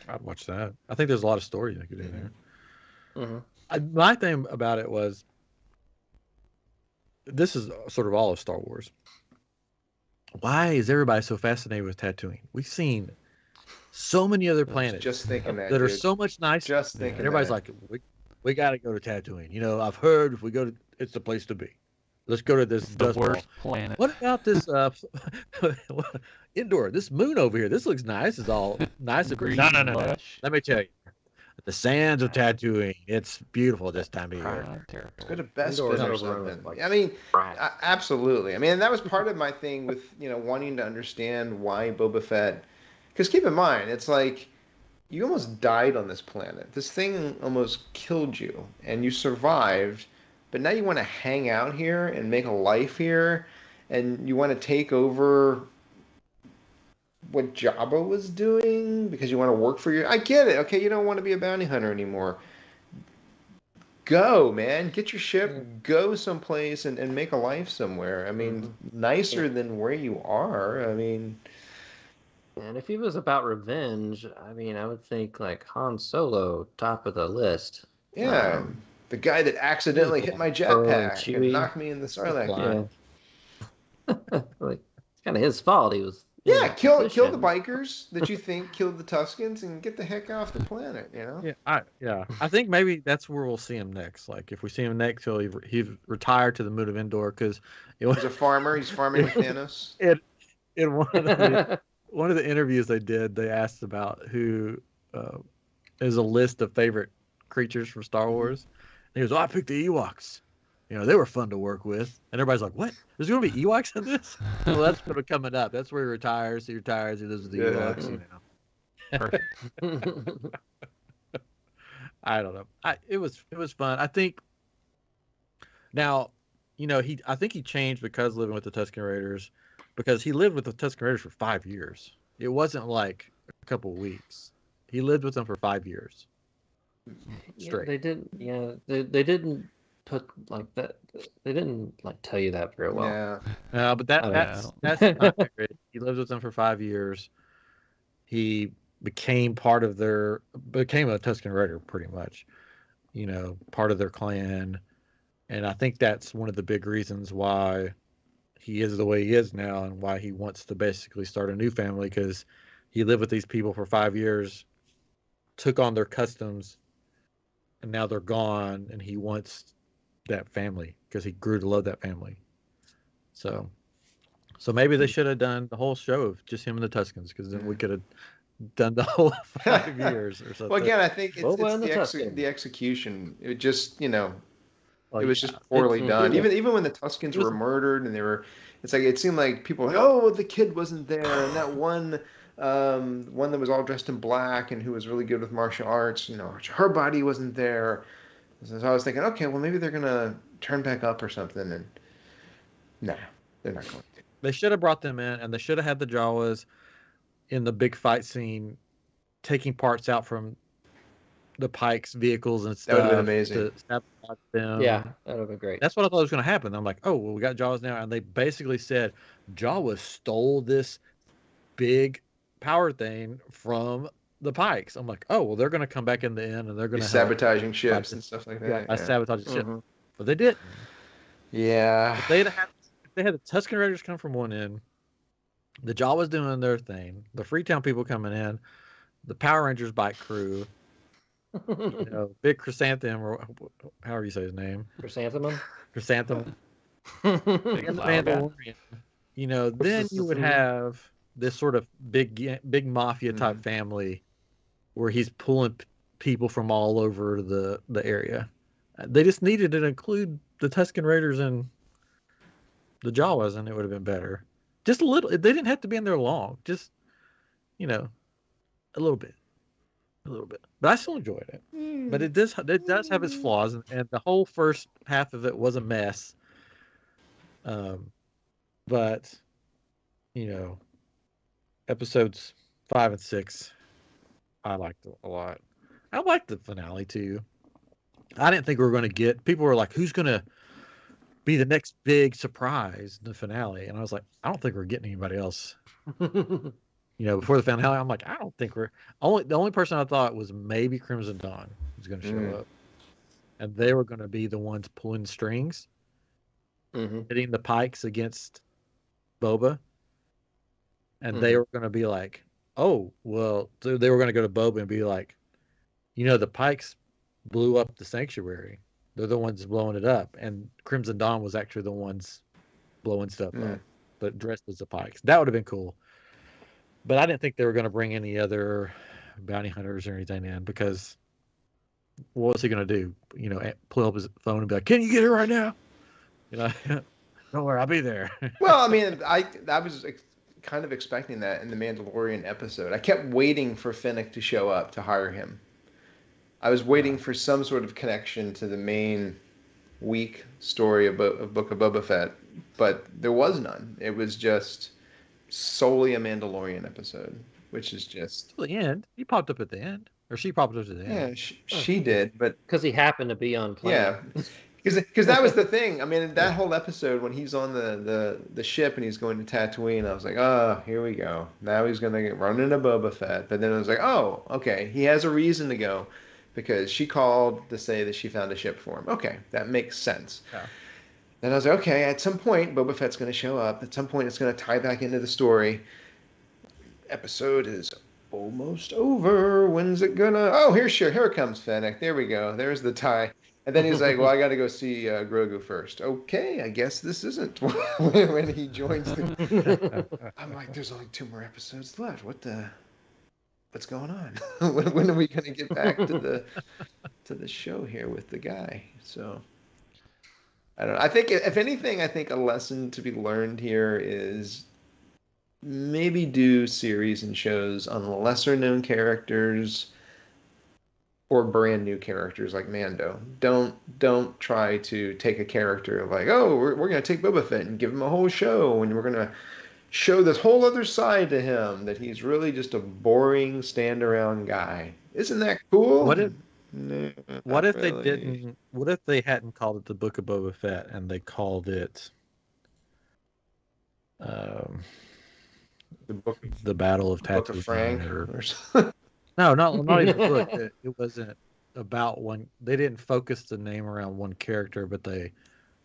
I'd watch that. I think there's a lot of story they could do there. Mhm. My thing about it was, this is sort of all of Star Wars. Why is everybody so fascinated with Tatooine? We've seen so many other planets Just thinking that are dude. so much nicer. Just thinking And everybody's that. like, we got to go to Tatooine. You know, I've heard if we go to, it's the place to be. Let's go to this The dust ball. worst planet. What about this indoor? This moon over here. This looks nice. It's all nice and green. No. Lush. Let me tell you, the sands of Tatooine. It's beautiful this time of year. Prime territory. Go to Best Indoors Fit or over something. like- I mean, Right. absolutely. I mean, that was part of my thing with, you know, wanting to understand why Boba Fett. Because keep in mind, it's like you almost died on this planet. This thing almost killed you, and you survived. But now you want to hang out here and make a life here, and you want to take over what Jabba was doing because you want to work for your. I get it. Okay, you don't want to be a bounty hunter anymore. Go, man. Get your ship. Go someplace and make a life somewhere. I mean, nicer than where you are. I mean, And if he was about revenge, I mean, I would think like Han Solo, top of the list. yeah. The guy that accidentally hit my jetpack and Chewie. knocked me in the Sarlacc. Yeah. Like, it's kind of his fault. He was. in Yeah, that kill the position. bikers that you think killed the Tuscans and get the heck off the planet, you know? Yeah. I think maybe that's where we'll see him next. Like if we see him next, he's retired to the moon of Endor because He's a farmer. He's farming with Thanos. in one of the interviews they did, they asked about who is a list of favorite creatures from Star Wars. And he goes, "Oh, I picked the Ewoks. You know, they were fun to work with." And everybody's like, "What? There's going to be Ewoks in this?" Well, that's going to be coming up. That's where he retires. He retires. He lives with the Ewoks. You know. Perfect. I don't know. It was fun. I think now, you know, I think he changed because living with the Tusken Raiders, because he lived with the Tusken Raiders for 5 years. It wasn't like a couple of weeks. He lived with them for 5 years. Straight. They didn't. Yeah, they didn't put like that. They didn't like tell you that very well. Yeah. But Oh, that's not accurate. He lived with them for 5 years. He became a Tusken Raider pretty much. You know, part of their clan. And I think that's one of the big reasons why he is the way he is now and why he wants to basically start a new family, because he lived with these people for 5 years, took on their customs, and now they're gone, and he wants that family because he grew to love that family. So maybe they should have done the whole show of just him and the Tuscans, because then we could have done the whole 5 years or something. Well, again, I think it's Boba and the Tusken. the execution. It just, you know, Well, it was yeah. just poorly done. It- Even when the Tuskens was- were murdered and it's like it seemed like people were like, oh, the kid wasn't there, and that one that was all dressed in black and who was really good with martial arts, you know, her body wasn't there. So I was thinking, okay, well maybe they're gonna turn back up or something, and nah, they're not going to. They should have brought them in, and they should have had the Jawas in the big fight scene, taking parts out from the Pikes vehicles and stuff. That would've been amazing. To sabotage them. Yeah, that would have been great. That's what I thought was going to happen. I'm like, oh, well, we got Jawas now, and they basically said Jawas stole this big power thing from the Pikes. I'm like, oh, well, they're going to come back in the end, and they're going Be to sabotaging ships and stuff like that. I sabotage the ship, Mhm. but they didn't. Yeah. If they had the Tusken Raiders come from one end, the Jawas doing their thing, the Freetown people coming in, the Power Rangers bike crew, you know, Big Chrysanthemum, or however you say his name. Chrysanthemum. chrysanthemum. Big And the flower guy. Mandalorian, then you would have this sort of big mafia type family where he's pulling people from all over the area. They just needed to include the Tusken Raiders and the Jawas, and it would have been better. Just a little. They didn't have to be in there long. Just, a little bit. But I still enjoyed it. But it does have its flaws, and the whole first half of it was a mess. But episodes 5 and 6, I liked it a lot. I liked the finale too. I didn't think we were going to get. People were like, "Who's going to be the next big surprise in the finale?" And I was like, "I don't think we're getting anybody else." Before the finale, I'm like, "I don't think we're." The only person I thought was maybe Crimson Dawn was going to show up, and they were going to be the ones pulling strings, hitting the pikes against Boba, and they were going to be like, "Oh, well," so they were going to go to Boba and be like, "The pikes blew up the sanctuary. They're the ones blowing it up, and Crimson Dawn was actually the ones blowing stuff up, but dressed as the pikes." That would have been cool. But I didn't think they were going to bring any other bounty hunters or anything in, because what was he going to do? Pull up his phone and be like, "Can you get here right now?" Don't worry, I'll be there. Well, I mean, I was kind of expecting that in the Mandalorian episode. I kept waiting for Fennec to show up to hire him. I was waiting for some sort of connection to the main weak story of Book of Boba Fett, but there was none. It was just solely a Mandalorian episode, which is just... Till the end. He popped up at the end. Or she popped up at the end. Yeah, she did, but... Because he happened to be on planet. Yeah. Because that was the thing. I mean, that whole episode when he's on the ship and he's going to Tatooine, I was like, oh, here we go. Now he's going to run into Boba Fett. But then I was like, oh, okay, he has a reason to go, because she called to say that she found a ship for him. Okay, that makes sense. Yeah. Then I was like, okay, at some point, Boba Fett's going to show up. At some point, it's going to tie back into the story. Episode is almost over. When's it gonna... Oh, here comes Fennec. There we go. There's the tie. And then he's like, well, I got to go see Grogu first. Okay, I guess this isn't when he joins the... I'm like, there's only 2 more episodes left. What's going on? When are we going to get back to the show here with the guy? So, I don't know. I think, if anything, a lesson to be learned here is maybe do series and shows on lesser known characters or brand new characters like Mando. Don't try to take a character like, oh, we're going to take Boba Fett and give him a whole show, and we're going to show this whole other side to him, that he's really just a boring stand around guy. Isn't that cool? What if really. They didn't? What if they hadn't called it the Book of Boba Fett and they called it the Battle of Tatooine? Book of Frank or No, not even the book. It wasn't about one. They didn't focus the name around one character, but they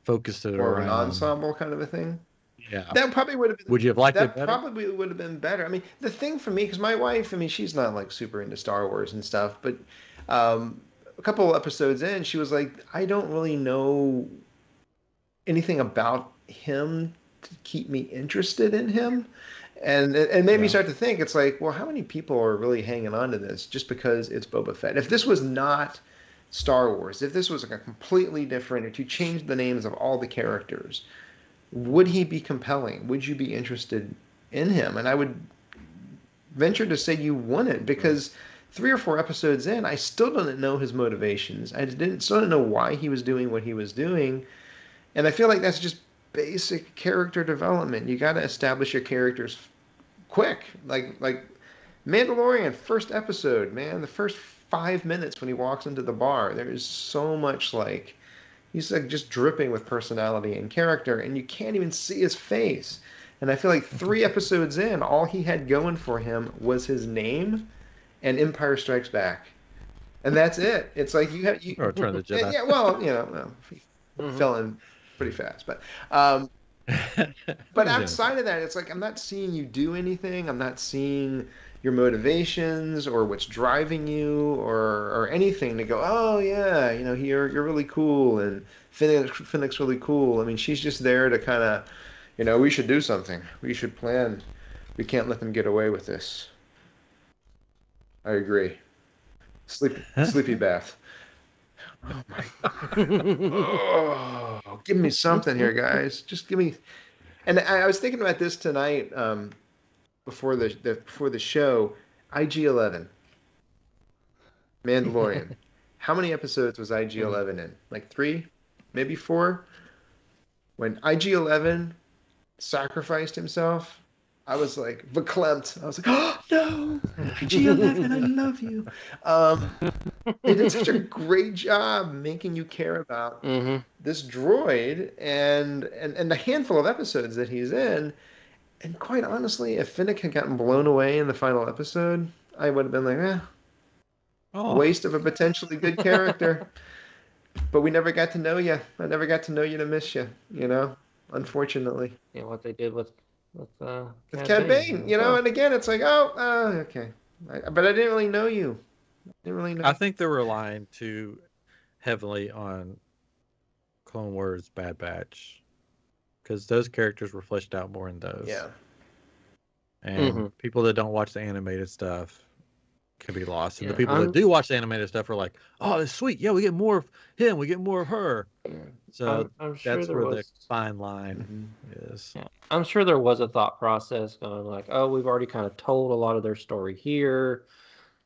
focused it or around an ensemble kind of a thing. Yeah, that probably would have been. Would you have liked it better? That probably would have been better. I mean, the thing for me, because my wife, I mean, she's not like super into Star Wars and stuff, but a couple episodes in, she was like, I don't really know anything about him to keep me interested in him. And it made me start to think, it's like, well, how many people are really hanging on to this just because it's Boba Fett? If this was not Star Wars, if this was like a completely different, if you changed the names of all the characters, would he be compelling? Would you be interested in him? And I would venture to say you wouldn't, because 3 or 4 episodes in, I still didn't know his motivations. I still didn't know why he was doing what he was doing. And I feel like that's just basic character development. You got to establish your characters quick. Like Mandalorian, first episode, man, the first 5 minutes when he walks into the bar, there is so much like, he's like just dripping with personality and character, and you can't even see his face. And I feel like 3 episodes in, all he had going for him was his name and Empire Strikes Back. And that's it. It's like you or Return of the Jedi. Yeah, well, he fell in pretty fast. But outside of that, it's like I'm not seeing you do anything. I'm not seeing your motivations or what's driving you or anything to go, oh yeah, you're really cool and Finnick's really cool. I mean, she's just there to kind of, we should do something. We should plan. We can't let them get away with this. I agree. Sleepy bath. Oh my God. Oh, give me something here, guys. Just give me. And I was thinking about this tonight before the show. IG-11, Mandalorian. How many episodes was IG-11 in? Like 3, maybe 4. When IG-11 sacrificed himself, I was like verklempt. I was like, oh no, IG-11, I love you. They did such a great job making you care about this droid and the handful of episodes that he's in. And quite honestly, if Finnick had gotten blown away in the final episode, I would have been like, waste of a potentially good character. But we never got to know you. I never got to know you to miss you, unfortunately. Yeah, what they did with Cad Bane, and again, it's like, okay. But I didn't really know you. I think they're relying too heavily on Clone Wars Bad Batch because those characters were fleshed out more in those. Yeah. And people that don't watch the animated stuff can be lost. And the people that do watch the animated stuff are like, oh, that's sweet. Yeah, we get more of him. We get more of her. So I'm sure that's where the fine line is. Yeah. I'm sure there was a thought process going like, oh, we've already kind of told a lot of their story here.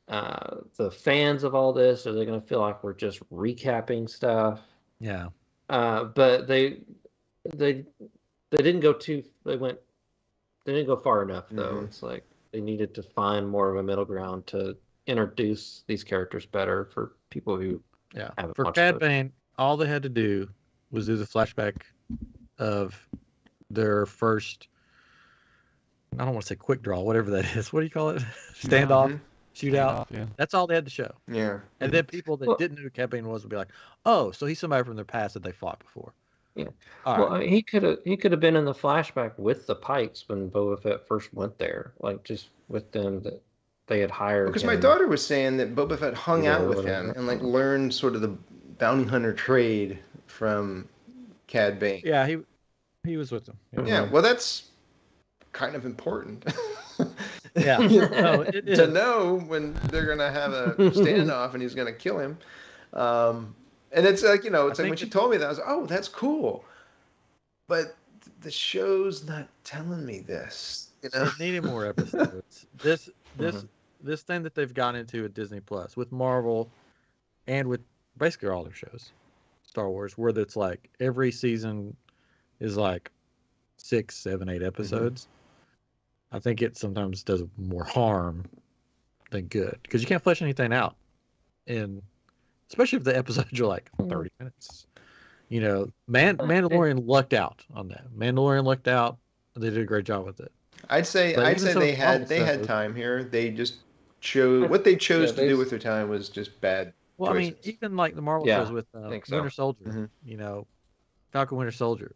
The fans of all this, are they going to feel like we're just recapping stuff? Yeah. But they didn't go they didn't go far enough though. It's like they needed to find more of a middle ground to introduce these characters better for people who haven't for watched Cad Bane, all they had to do was do the flashback of their first, I don't want to say quick draw, whatever that is. What do you call it? Standoff, shootout. Yeah. That's all they had to show. Yeah. And then people that didn't know who Cad Bane was would be like, oh, so he's somebody from their past that they fought before. Yeah. All right. I mean, he could have been in the flashback with the Pikes when Boba Fett first went there, like just with them that they had hired. Because my daughter was saying that Boba Fett hung out with him and like learned sort of the bounty hunter trade from Cad Bane. Yeah, he was with them. Yeah, well, that's kind of important. Yeah, to know when they're gonna have a standoff and he's gonna kill him. And it's like, it's like when she told me that, I was like, oh, that's cool. But the show's not telling me this. It needed more episodes. This thing that they've gone into at Disney Plus with Marvel and with basically all their shows, Star Wars, where it's like every season is like 6, 7, 8 episodes. I think it sometimes does more harm than good because you can't flesh anything out in. Especially if the episodes are like 30 minutes. Mandalorian lucked out on that. Mandalorian lucked out. They did a great job with it. I'd say they had time here. They just chose what they chose to do with their time was just bad. Well, choices. I mean, even like the Marvel shows with Winter Soldier, Falcon Winter Soldier.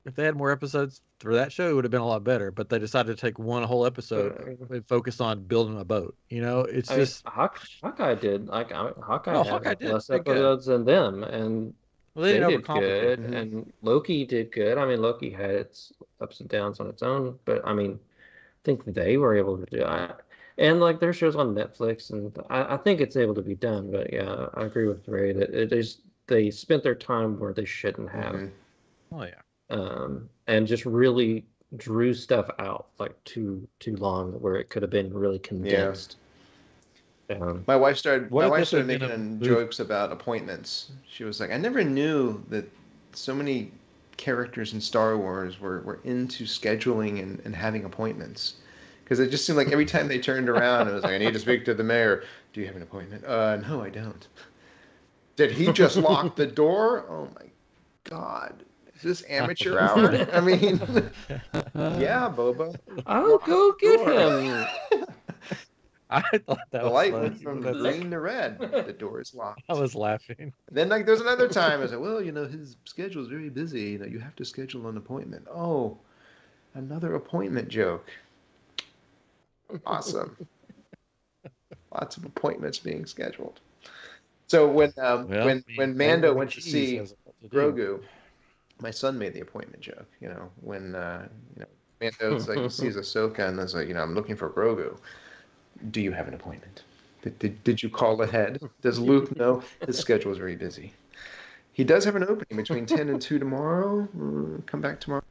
If they had more episodes for that show, it would have been a lot better. But they decided to take one whole episode and focus on building a boat. It's just Hawkeye did. Hawkeye had did. less episodes than them, and they did good. And Loki did good. I mean, Loki had its ups and downs on its own, but I mean, I think they were able to do it. And like their shows on Netflix, and I think it's able to be done. But yeah, I agree with Ray that they spent their time where they shouldn't have. Oh yeah. And just really drew stuff out like too long where it could have been really condensed. My wife started making jokes about appointments. She was like, I never knew that so many characters in Star Wars were into scheduling and having appointments. Because it just seemed like every time they turned around, it was like, I need to speak to the mayor. Do you have an appointment? No, I don't. Did he just lock the door? Oh my God. Is this amateur hour? I mean, yeah, Boba. I'll go get him. I thought that the light went from green to red. The door is locked. I was laughing. Then there's another time. I was like, well, his schedule is very busy. You have to schedule an appointment. Oh, another appointment joke. Awesome. Lots of appointments being scheduled. So when Mando went to see Grogu, my son made the appointment joke. When Mando's like sees Ahsoka and is like, I'm looking for Grogu. Do you have an appointment? Did you call ahead? Does Luke know? His schedule is very busy. He does have an opening between 10 and 2 tomorrow. Come back tomorrow.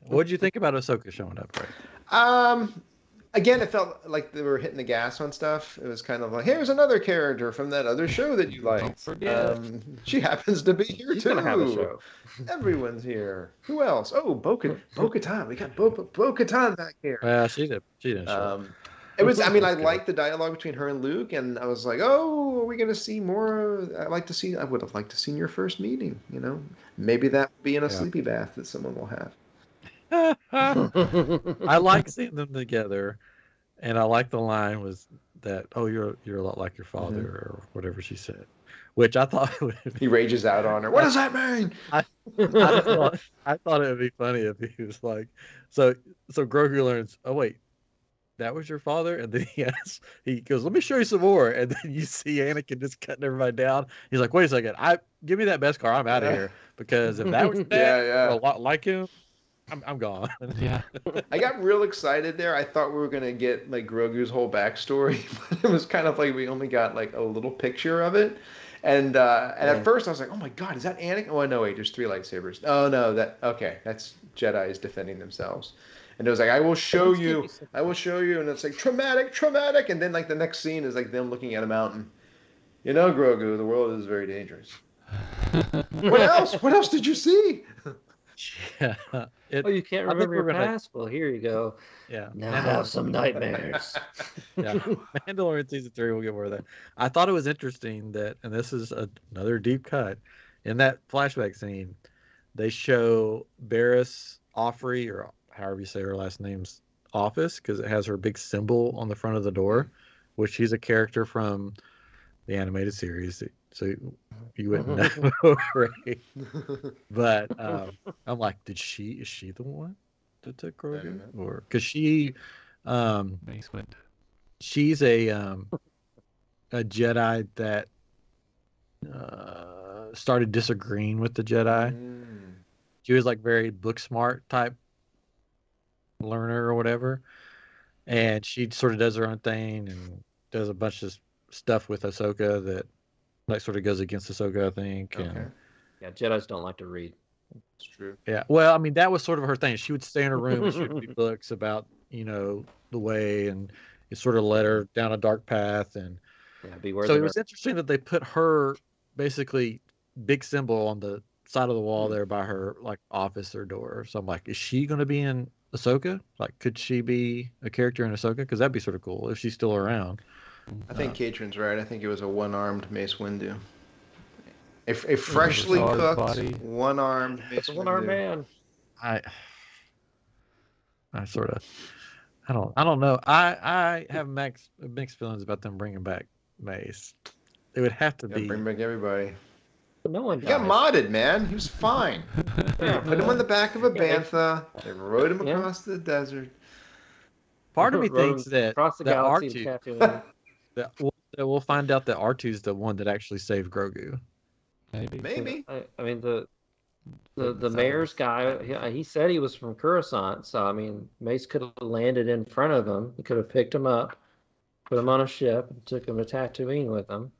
What'd you think about Ahsoka showing up, Ray? Again, it felt like they were hitting the gas on stuff. It was kind of like, here's another character from that other show that you liked. Don't forget. She happens to be here She's too. gonna have a show. Everyone's here. Who else? Oh, Bo-Katan. We got Bo-Katan back here. Well, she didn't show up. It was. I mean, I liked the dialogue between her and Luke, and I was like, "Oh, are we going to see more?" I would have liked to see your first meeting. Maybe that would be in a sleepy bath that someone will have. I like seeing them together, and I like the line was that, "Oh, you're a lot like your father," or whatever she said, which I thought he rages out on her. What does that mean? I thought it would be funny if he was like, so Grogu learns, "Oh wait, that was your father?" And then he goes, "Let me show you some more." And then you see Anakin just cutting everybody down. He's like, "Wait a second, give me that Beskar. I'm out of here, because if that was a lot like him, I'm gone." Yeah. I got real excited there. I thought we were gonna get like Grogu's whole backstory, but it was kind of like we only got like a little picture of it. And at first I was like, "Oh my God, is that Anakin?" Oh no, wait, there's 3 lightsabers. Oh no, that's Jedi's defending themselves. And it was like, I will show you. And it's like, traumatic. And then like the next scene is like them looking at a mountain. Grogu, the world is very dangerous. What else? What else did you see? Yeah. You can't remember your past? Well, here you go. Yeah. Now have some nightmares. Yeah. Mandalorian season 3, we'll get more of that. I thought it was interesting that, and this is another deep cut, in that flashback scene, they show Barriss Offrey, or however you say her last name's office, because it has her big symbol on the front of the door, which she's a character from the animated series, so you wouldn't know, right? But I'm like, is she the one that took Grogu, or because she's a Jedi that started disagreeing with the Jedi. She was like very book smart type learner or whatever, and she sort of does her own thing and does a bunch of stuff with Ahsoka that like sort of goes against Ahsoka, I think. Okay. And, yeah, Jedis don't like to read. It's true. Yeah, well, I mean, that was sort of her thing. She would stay in her room and she would read books about the way, and it sort of led her down a dark path. And so it was interesting that they put her basically big symbol on the side of the wall there by her like office or door. So I'm like, is she going to be in Ahsoka? Like, could she be a character in Ahsoka? Because that'd be sort of cool if she's still around. I think Katrin's right. I think it was a one-armed Mace Windu. A freshly cooked, one-armed Mace Windu. One-armed man. I sort of, I don't know. I have mixed feelings about them bringing back Mace. It would have to be. Bring back everybody. No one. He got modded, man. He was fine. Put him on the back of a bantha. They rode him across the desert. Part of me thinks that across the galaxy R2, that we'll find out that R2's the one that actually saved Grogu. Maybe. I mean the mayor's guy. He said he was from Coruscant, so I mean Mace could have landed in front of him. He could have picked him up, put him on a ship, and took him to Tatooine with him.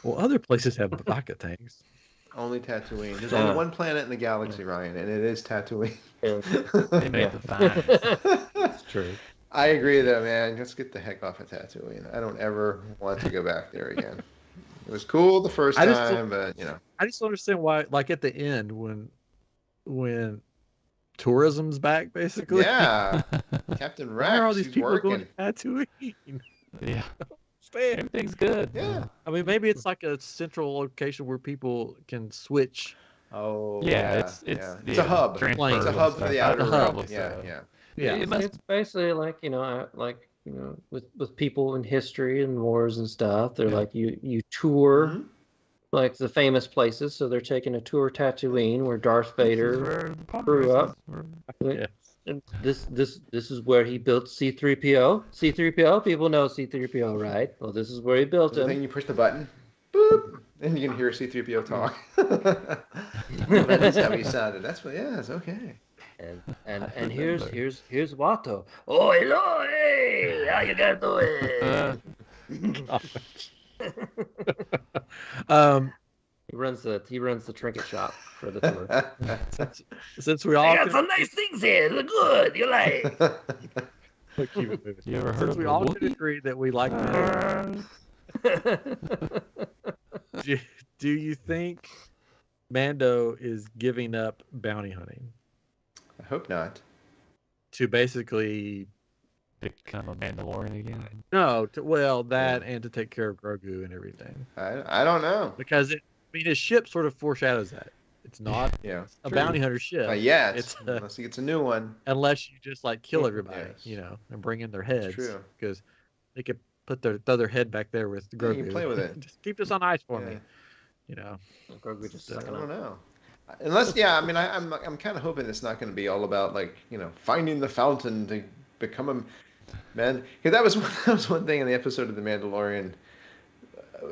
Well, other places have baka tanks. Only Tatooine. There's only one planet in the galaxy, Ryan, and it is Tatooine. They make the fines. That's true. I agree, though, man. Let's get the heck off of Tatooine. I don't ever want to go back there again. It was cool the first time, but I just don't understand why. Like at the end, when tourism's back, basically. Yeah, Captain Rex. Why are all these people working. going to Tatooine? Yeah. Everything's good. Yeah. I mean, maybe it's like a central location where people can switch. Oh. Yeah, it's a hub. It's a hub for the outer rim. Yeah. It's basically like with people in history and wars and stuff. They're like you tour like the famous places. So they're taking a tour Tatooine where Darth Vader grew up. And this is where he built C-3PO. C-3PO, people know C-3PO, right? Well, this is where he built The thing him. you push the button, boop, and you can hear C-3PO talk. That is how he sounded. That's what. Yeah, it's okay. And here's Watto. Oh, hello, hey, how you guys doing? He runs the trinket shop for the tour. Since we all I got some nice things here. Look good. You like? You ever heard since of we a all Wookiee? can agree that we like do you think Mando is giving up bounty hunting I hope not. to basically Become a Mandalorian again? and to take care of Grogu and everything? I don't know. Because his ship sort of foreshadows that. It's not Yeah, a true. bounty hunter ship. Yet, unless he gets a new one. Unless you just like kill everybody, Yes. and bring in their heads. True. Because they could throw their head back there with Grogu. you can play with it. Just keep this on ice for Yeah. me. Grogu just I sucking don't up. know. Unless, I'm kind of hoping it's not going to be all about finding the fountain to become a man. Because that was one thing in the episode of The Mandalorian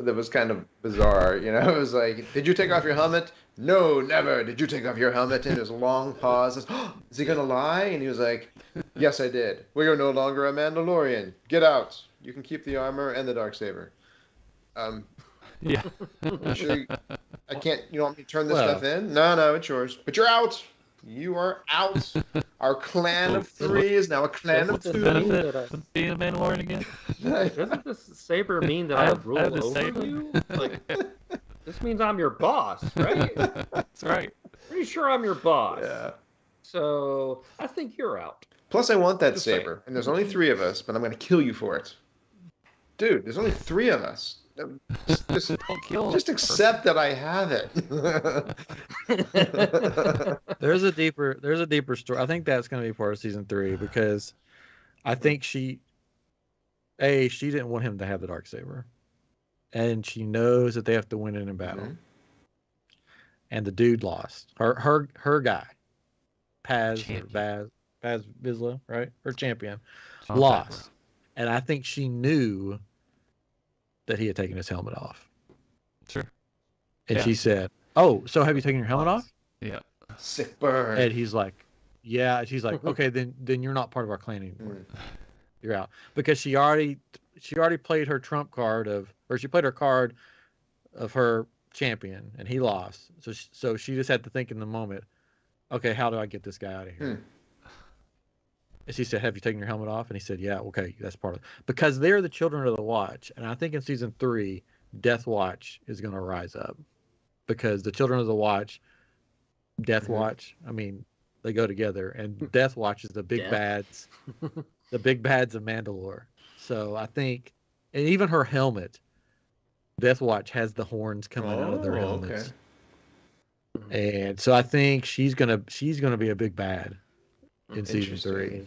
that was kind of bizarre. It was like, did you take off your helmet? No, never. Did you take off your helmet? And there's a long pause. Is he going to lie? And he was like, yes, I did. We are no longer a Mandalorian. Get out. You can keep the armor and the darksaber. Yeah. Sure I can't. You don't want me to turn this stuff in? No, it's yours. But you're out. You are out. Our clan of 3 is now a clan of 2. Benefit of being a Mandalorian again? Doesn't this saber mean that I rule have this over saber. you? Like, this means I'm your boss, right? That's right. Pretty sure I'm your boss. Yeah. So I think you're out. Plus, I want that Just saber. saying. And there's only 3 of us, but I'm going to kill you for it. Dude, there's only 3 of us. Just Don't kill just accept that I have it. There's a deeper story. I think that's going to be part of season 3 because I think she didn't want him to have the darksaber, and she knows that they have to win it in battle. Mhm. And the dude lost. Her guy, Paz Champion. Vizsla, right? Her champion John lost, and I think she knew that he had taken his helmet off. Sure. And Yeah. she said, "Oh, so have you taken your helmet off?" Yeah. Sick burn. And he's like, "Yeah." And she's like, "Okay, then you're not part of our clan anymore. You're out." Because she already played her trump card she played her card of her champion, and he lost. So she just had to think in the moment, "Okay, how do I get this guy out of here?" And she said, "Have you taken your helmet off?" And he said, "Yeah." Okay, that's part of it. Because they're the children of the Watch, and I think in season 3, Death Watch is going to rise up, because the children of the Watch, Death Watch, I mean, they go together, and Death Watch is the big bads, the big bads of Mandalore. So I think, and even her helmet, Death Watch has the horns coming out of their helmets, and so I think she's gonna be a big bad in season 3.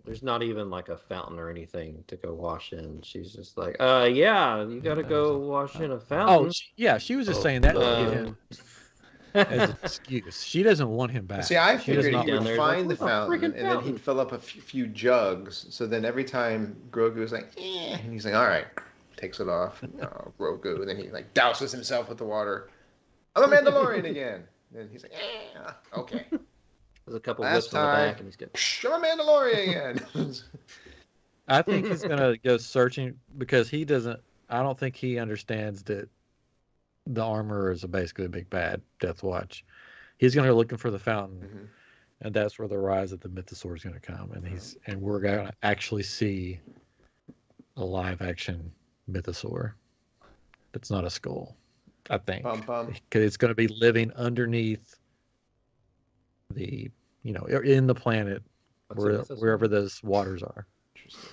There's not even like a fountain or anything to go wash in. She's just like, yeah, you got to go wash in a fountain. Oh, she was just saying that to give him as an excuse. She doesn't want him back. See, I figured not he down would there, find like, the "Where's the fountain, freaking and then fountain?" he'd fill up a few jugs. So then every time Grogu was like, and he's like, all right, takes it off. Oh, Grogu. And then he like douses himself with the water. I'm a Mandalorian again. And he's like, okay. There's a couple Last whips on the time. back, and he's good. I'm a Mandalorian again. I think he's gonna go searching because he doesn't. I don't think he understands that the armor is basically a big bad Death Watch. He's gonna go looking for the fountain, and that's where the rise of the Mythosaur is gonna come, and we're gonna actually see a live action Mythosaur. That's not a skull, I think, because it's gonna be living underneath the, in the planet wherever those waters are. Interesting.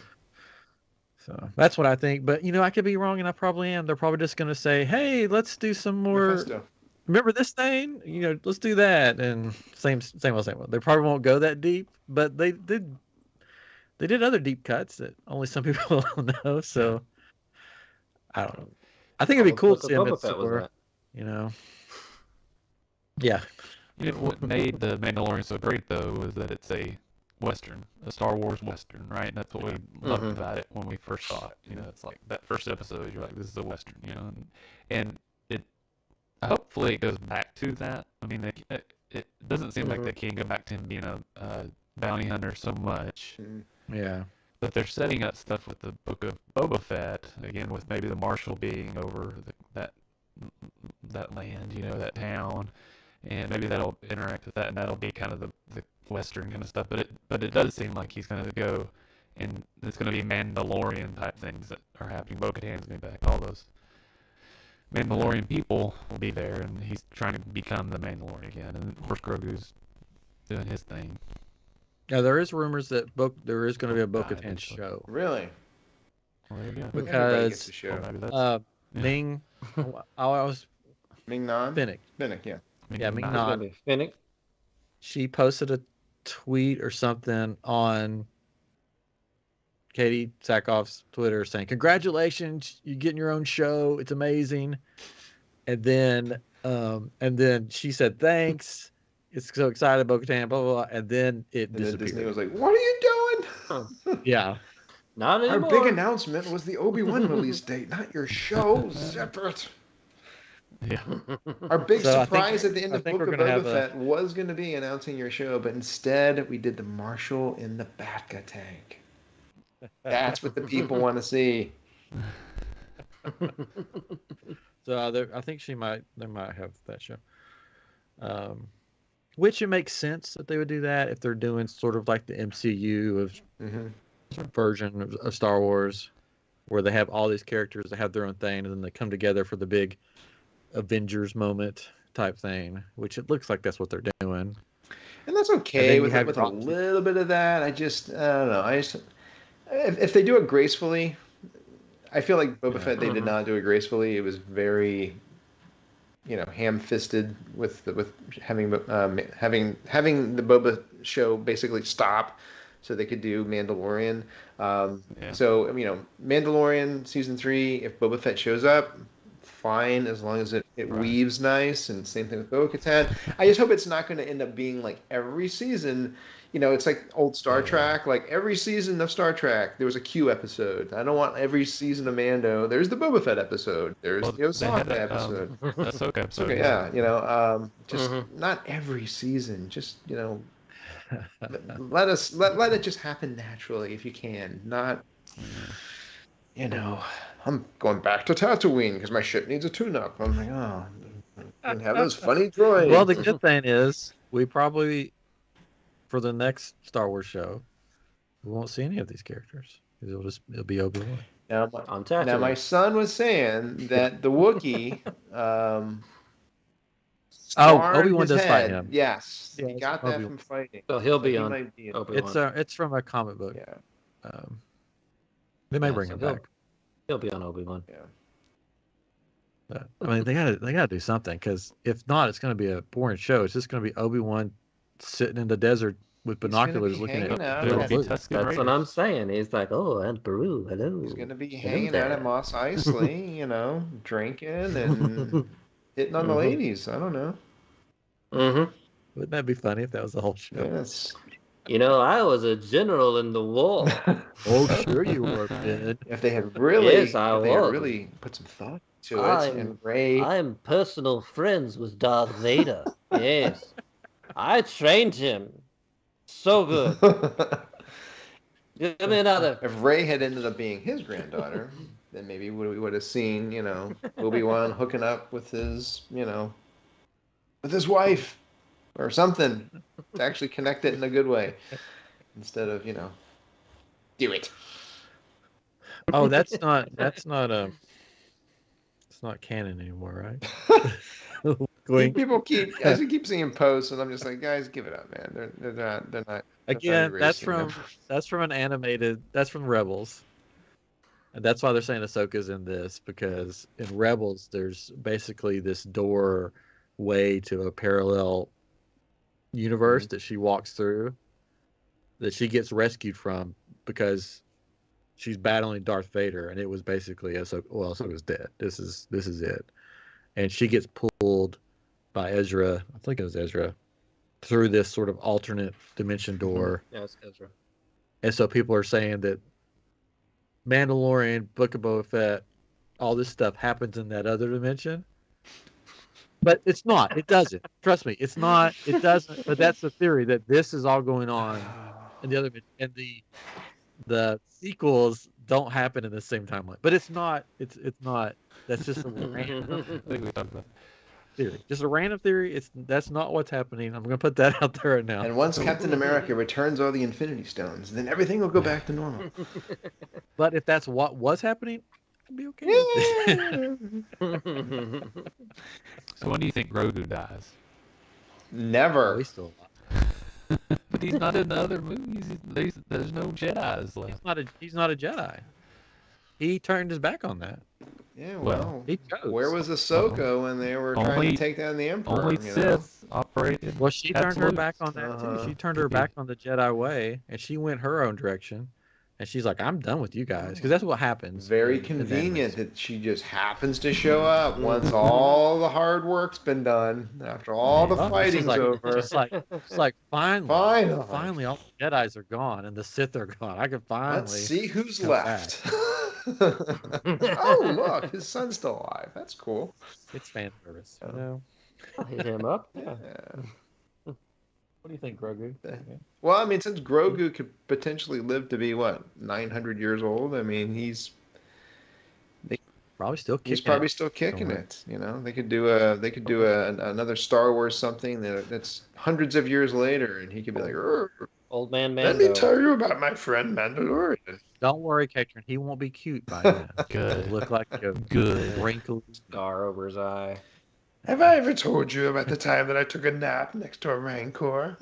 So that's what I think. But I could be wrong, and I probably am. They're probably just going to say, "Hey, let's do some more. Mephisto. Remember this thing? Let's do that." And same old. They probably won't go that deep, but they did other deep cuts that only some people don't know. So I don't know. I think it'd be cool to see him at Boba Fett was Mythosaur. that. Yeah. What made the Mandalorian so great though was that it's a Western, a Star Wars Western, right? And that's what we loved about it when we first saw it. It's like that first episode, you're like, this is a Western, and it hopefully it goes back to that. I mean, it doesn't seem like they can go back to him being a bounty hunter so much. Yeah. But they're setting up stuff with the Book of Boba Fett again, with maybe the Marshal being over that land, that town, and maybe that'll interact with that, and that'll be kind of the Western kind of stuff. But it does seem like he's going to go, and it's going to be Mandalorian type things that are happening. Bo-Katan's going to be back. All those Mandalorian people will be there, and he's trying to become the Mandalorian again. And of course, Grogu's doing his thing. Yeah, there is rumors that there is going to be a Bo-Katan show. Really? Well, there you go. Because Ming, I was Ming-Na? Finnick. Finnick, yeah. Yeah, Ming-Na. Finnick. She posted a tweet or something on Katie Sackhoff's Twitter saying, "Congratulations, you're getting your own show. It's amazing." And then she said, "Thanks. It's so excited, Bo-Katan, blah, blah, blah." And then it disappeared. Disney was like, "What are you doing?" Yeah. Not anymore. Our big announcement was the Obi-Wan release date, not your show. Separate. Yeah. Our big surprise at the end I of think Book of we're gonna Boba Fett was going to be announcing your show, but instead we did the Marshal in the Bacta tank. That's what the people want to see. So I think they might have that show. Which it makes sense that they would do that if they're doing sort of like the MCU of version of Star Wars, where they have all these characters that have their own thing, and then they come together for the big Avengers moment type thing, which it looks like that's what they're doing. And that's okay with a little bit of that. I don't know. If they do it gracefully, I feel like Boba Fett, they did not do it gracefully. It was very, ham-fisted with having the Boba show basically stop so they could do Mandalorian. So, Mandalorian season 3, if Boba Fett shows up, fine, as long as it weaves nice, and same thing with Bo-Katan. I just hope it's not going to end up being like every season. It's like old Star Trek. Like every season of Star Trek, there was a Q episode. I don't want every season of Mando. There's the Boba Fett episode. There's the Ahsoka episode. Ahsoka episode. Okay, yeah, just not every season. Just let it just happen naturally if you can. Not, I'm going back to Tatooine because my ship needs a tune-up. I'm like, oh, and have those funny droids. Well, the good thing is we probably, for the next Star Wars show, we won't see any of these characters. It'll be Obi-Wan. Now my son was saying that the Wookiee Obi-Wan does fight him. Yes, he got that from fighting. So he'll be on Obi-Wan. It's from a comic book. Yeah. They may bring him back. He'll be on Obi-Wan. Yeah. But, I mean, they gotta do something, because if not, it's gonna be a boring show. It's just gonna be Obi-Wan sitting in the desert with binoculars looking at That's what I'm saying. He's like, "Oh, Aunt Beru, hello." He's gonna be hanging out at Mos Eisley, drinking and hitting on the ladies. I don't know. Wouldn't that be funny if that was the whole show? Yes. I was a general in the war. Oh, sure you were, Ben. If they had really, really put some thought to it, and Rey. I'm personal friends with Darth Vader. Yes, I trained him. So good. Give me another. If Rey had ended up being his granddaughter, then maybe we would have seen, Obi-Wan hooking up with his, with his wife or something to actually connect it in a good way instead of, do it. Oh, it's not canon anymore, right? People keep seeing posts, and I'm just like, guys, give it up, man. They're not. Again, that's from Rebels, and that's why they're saying Ahsoka's in this, because in Rebels there's basically this doorway to a parallel universe that she walks through, that she gets rescued from because she's battling Darth Vader, and it was basically Ahsoka's dead. This is it, and she gets pulled by Ezra. I think it was Ezra, through this sort of alternate dimension door. Yeah, it's Ezra. And so people are saying that Mandalorian, Book of Boba Fett, all this stuff happens in that other dimension. But it's not. It doesn't. Trust me, it's not. It doesn't. But that's the theory, that this is all going on in the other dimension, and the sequels don't happen in the same timeline. But it's not. It's not. That's just a random I think we talked about theory. Just a random theory. That's not what's happening. I'm going to put that out there right now. And once Captain America returns all the Infinity Stones, then everything will go back to normal. But if that's what was happening, I'd be okay with it. So when do you think Grogu dies? Never. He's still alive. But he's not in the other movies. There's no Jedis left. He's not a Jedi. He turned his back on that. Yeah, Well, well, He chose. where was Ahsoka when they were trying Only- to take down the Emperor? Only you know? Sith operated. Well, she turned her absolute. back on that too. Uh-huh. She turned her back on the Jedi way, and she went her own direction. And she's like, "I'm done with you guys," because that's what happens. Very in convenient animes. that she just happens to show up once all the hard work's been done, after all the Well, fighting's over. It's like finally, Finally. all the Jedi's are gone and the Sith are gone. I can finally. Let's see who's come left. Oh, look, his son's still alive. That's cool. It's fan service. Oh. You know? I'll hit him up. Yeah. Yeah. What do you think, Grogu? Well, I mean, since Grogu could potentially live to be, what, 900 years old? I mean, he's Probably still kicking. He's probably still kicking somewhere. it. You know, they could do another Star Wars something that's hundreds of years later, and he could be like, "Rrr, Old man "Let Mando. me tell you about my friend Mandalorian." Don't worry, Katrin. He won't be cute by then. Good. He'll look like a Good. wrinkled. Scar over his eye. Have I ever told you about the time that I took a nap next to a Rancor?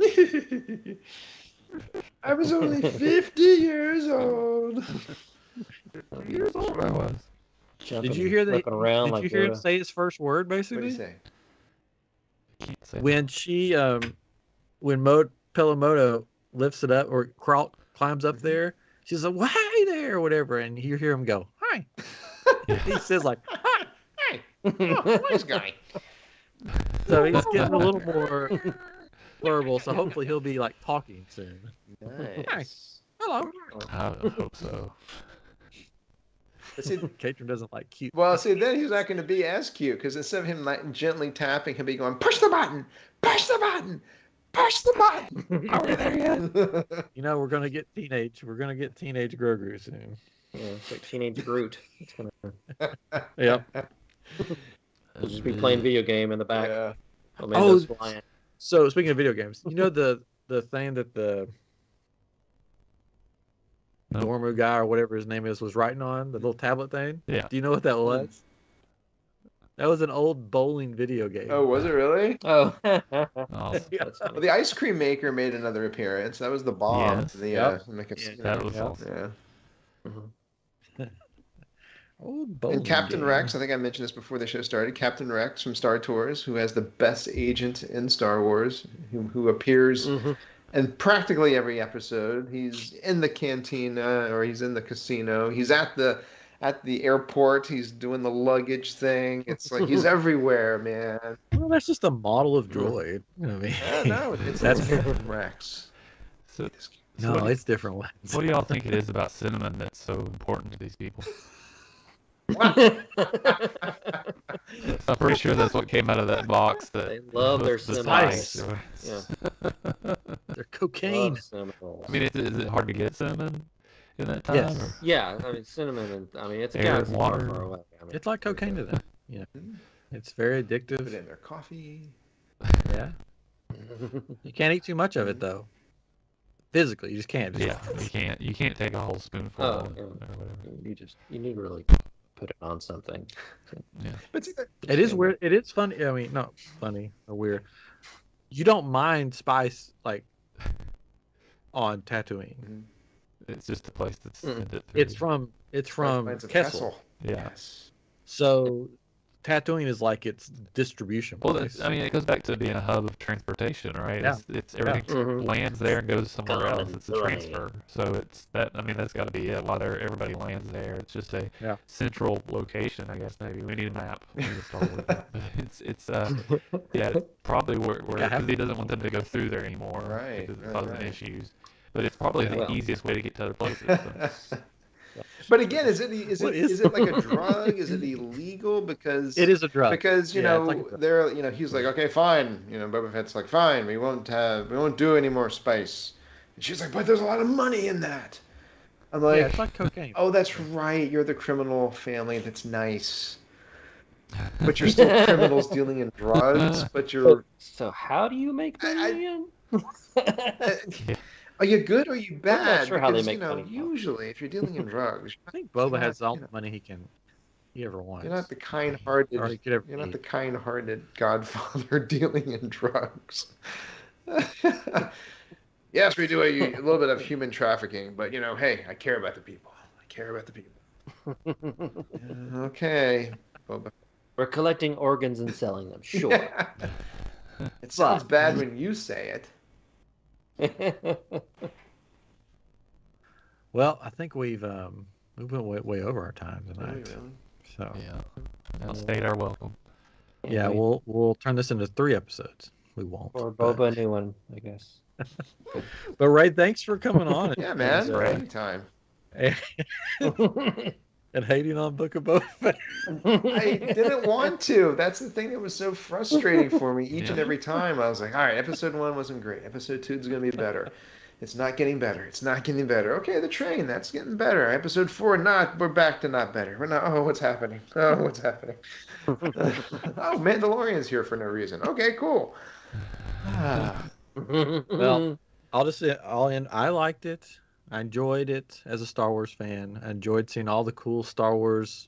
I was only 50 years old. Years old I was. Did you hear that? Flipping around Did like you hear him Yoda. say his first word? What do Basically, you say? Can't say when she when Pelamoto lifts it up or climbs up there, she's like, "Well, hi there," or whatever, and you hear him go, "Hi." He says like, "Hi." Hey, oh, nice guy. So he's getting a little more verbal. So hopefully he'll be like talking soon. Nice. Hello. I hope so. But see, Katrin doesn't like cute. well, see, then he's not going to be as cute because instead of him like gently tapping, he'll be going, "Push the button, push the button, push the button." Are we there yet? You know, we're gonna get teenage Grogu soon. Yeah, it's like teenage Groot. It's gonna Yep. He'll just be playing video game in the back. Yeah. Oh, Mando's Oh, flying. So speaking of video games, you know the thing that the No. Dormu guy or whatever his name is was writing on, the little tablet thing? Yeah. Do you know what that was? That was an old bowling video game. Oh, was it really? Oh. Awesome. That's funny. Well, the ice cream maker made another appearance. That was the bomb. Yes. The Yep. in the casino. That was Yep. awesome. Yeah. Old bowling And Captain game. Rex, I think I mentioned this before the show started. Captain Rex from Star Tours, who has the best agent in Star Wars, who appears Mhm. in practically every episode. He's in the cantina or he's in the casino. He's at the airport. He's doing the luggage thing. It's like he's everywhere, man. Well, that's just a model of droid. You know what I mean? Yeah, no, it's That's Captain Rex. So, no, what, it's different ones. what do y'all think it is about cinnamon that's so important to these people? I'm pretty sure that's what came out of that box. That They love their the cinnamon. spice. Yeah. They're cocaine. Love cinnamon. I mean, is it hard to get cinnamon in that time? Yes. Or? Yeah, I mean cinnamon and I mean it's Air got and to be water. far away. I mean, It's like cocaine to them. Yeah. It's very Put it addictive. in their coffee. Yeah. You can't eat too much of it though. Physically, you just can't. Yeah, you can't take a whole spoonful. Oh, or yeah. whatever. you need to really put it on something. Yeah. But see, It is weird. It is funny. I mean, not funny or weird. You don't mind spice like on Tatooine. It's just a place that's. Mm. that It's from Mine's a Kessel. Yeah. Yes. So Tatooine is like its distribution Well, place. I mean, it goes back to being a hub of transportation, right? Yeah. It's everything lands there and goes somewhere else. It's a Common transfer. So it's that. I mean, that's got to be it. Why everybody lands there. It's just a central location, I guess. Maybe we need a map. We need a Star Wars map. It's probably where because he doesn't want them to go through there anymore, Right, because it's right, causing right. issues. But it's probably the easiest way to get to other places. So. But again, is it like a drug? Is it illegal? Because it is a drug. Because it's like a drug. he's like, okay, fine. Boba Fett's like, fine, we won't do any more spice. And she's like, but there's a lot of money in that. I'm like, yeah, it's like cocaine. Oh, that's right. You're the criminal family. That's nice. But you're still criminals dealing in drugs. But you're. So how do you make money? Are you good or are you bad? I'm not sure how they Because, make money. usually, if you're dealing in drugs, I think Boba has all the money he ever wants. you're not the kind-hearted. Or he could ever You're not need. the kind-hearted godfather dealing in drugs. Yes, we do a little bit of human trafficking, but hey, I care about the people. I care about the people. Okay, Boba. We're collecting organs and selling them. Sure. It sounds bad when you say it. Well, I think we've went way over our time tonight. Really? So Now state our welcome. yeah, we'll turn this into 3 episodes. We won't. Or Boba a new one, I guess. But Ray, thanks for coming on. Yeah, man. Anytime. And hating on Book of Boba Fett. I didn't want to. That's the thing that was so frustrating for me each and every time. I was like, all right, episode 1 wasn't great. Episode 2 is going to be better. It's not getting better. It's not getting better. Okay, the train, that's getting better. Episode 4, we're back to not better. We're not, what's happening? Oh, what's happening? Oh, Mandalorian's here for no reason. Okay, cool. Well, I'll end. I liked it. I enjoyed it as a Star Wars fan. I enjoyed seeing all the cool Star Wars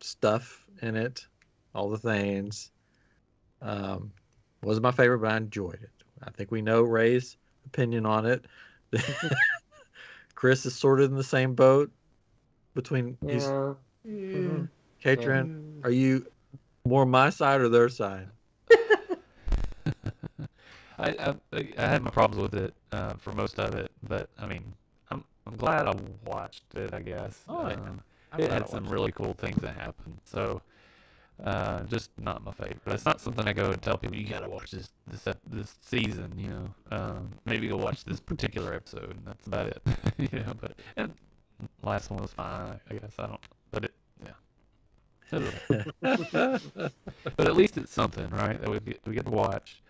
stuff in it, all the things. Wasn't my favorite, but I enjoyed it. I think we know Ray's opinion on it. Chris is sort of in the same boat between Katrin. Are you more my side or their side? I had my problems with it for most of it, but I mean, I'm glad I watched it. I guess it had some really cool things that happened. So just not my favorite. But it's not something I go and tell people you gotta watch this season. Maybe go watch this particular episode, and that's about it. But and last one was fine. I guess I don't. But but at least it's something, right? That we get to watch.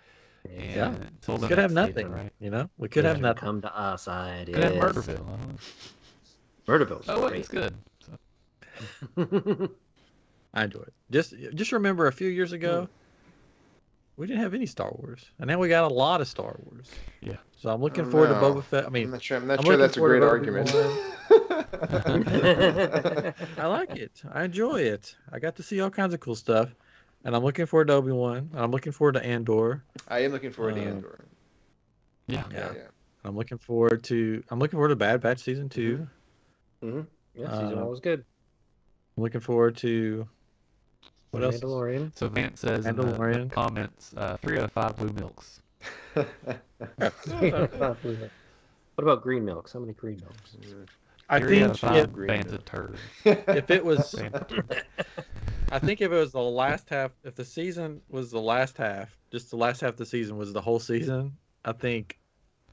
Yeah, we could have nothing, right? We could have nothing. Come to our side. Could have Murderville. I don't know. Murderville's great. It's good. So. I enjoy it. Just remember a few years ago, we didn't have any Star Wars, and now we got a lot of Star Wars. Yeah. So I'm looking forward to Boba Fett. I mean, I'm not sure that's a great argument. I like it. I enjoy it. I got to see all kinds of cool stuff. And I'm looking forward to Obi-Wan. And I'm looking forward to Andor. I am looking forward to Andor. Yeah. I'm looking forward to Bad Batch season 2. Mm-hmm. Yeah, season 1 was good. I'm looking forward to what else? Mandalorian. So Vance says in the comments, 3 out of 5 blue milks. What about green milks? How many green milks? I think if it was, I think if it was the last half, if the season was the last half, just the last half of the season was the whole season, I think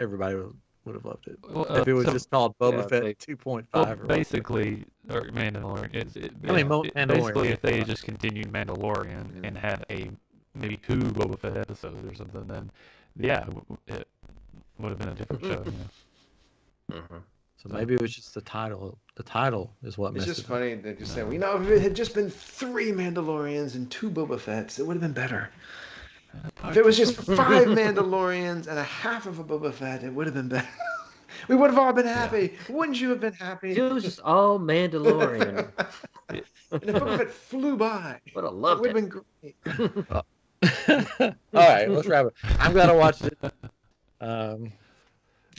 everybody would have loved it. Well, if it was just called Boba Fett 2.5. Well, basically, or Mandalorian. Mandalorian. Basically, if they just continued Mandalorian and had maybe 2 Boba Fett episodes or something, then it would have been a different show. So maybe it was just the title. The title is what. It's just funny that you're saying, if it had just been 3 Mandalorians and 2 Boba Fetts, it would have been better. If it was just 5 Mandalorians and a half of a Boba Fett, it would have been better. We would have all been happy. Wouldn't you have been happy? It was just all Mandalorian. And if Boba Fett flew by, would have loved it. Would have been great. All right, let's wrap it. I'm glad I watched it.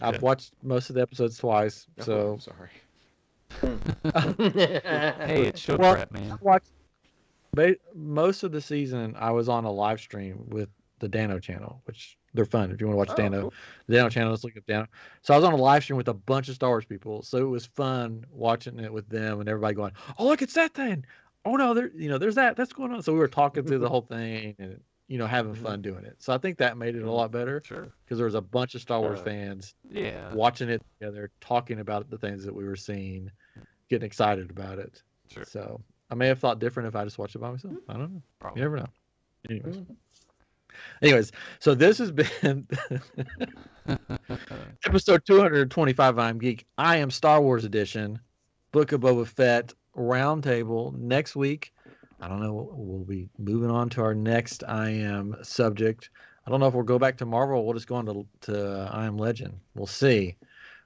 I've watched most of the episodes twice, so sorry. Hey, it's show prep, man. Most of the season, I was on a live stream with the Dano channel, which they're fun. If you want to watch Oh, Dano, cool. the Dano channel, let's look up Dano. So I was on a live stream with a bunch of Star Wars people. So it was fun watching it with them and everybody going, "Oh, look, it's that thing! Oh no, there's that's going on." So we were talking through the whole thing and having fun doing it. So I think that made it a lot better Sure. because there was a bunch of Star Wars fans Yeah. watching it together, talking about the things that we were seeing, getting excited about it. Sure. So I may have thought different if I just watched it by myself. I don't know. Probably. You never know. Anyways, so this has been episode 225 of iamGEEK. I am Star Wars edition, Book of Boba Fett, Roundtable. Next week, I don't know, we'll be moving on to our next I Am subject. I don't know if we'll go back to Marvel or we'll just go on to I Am Legend. We'll see.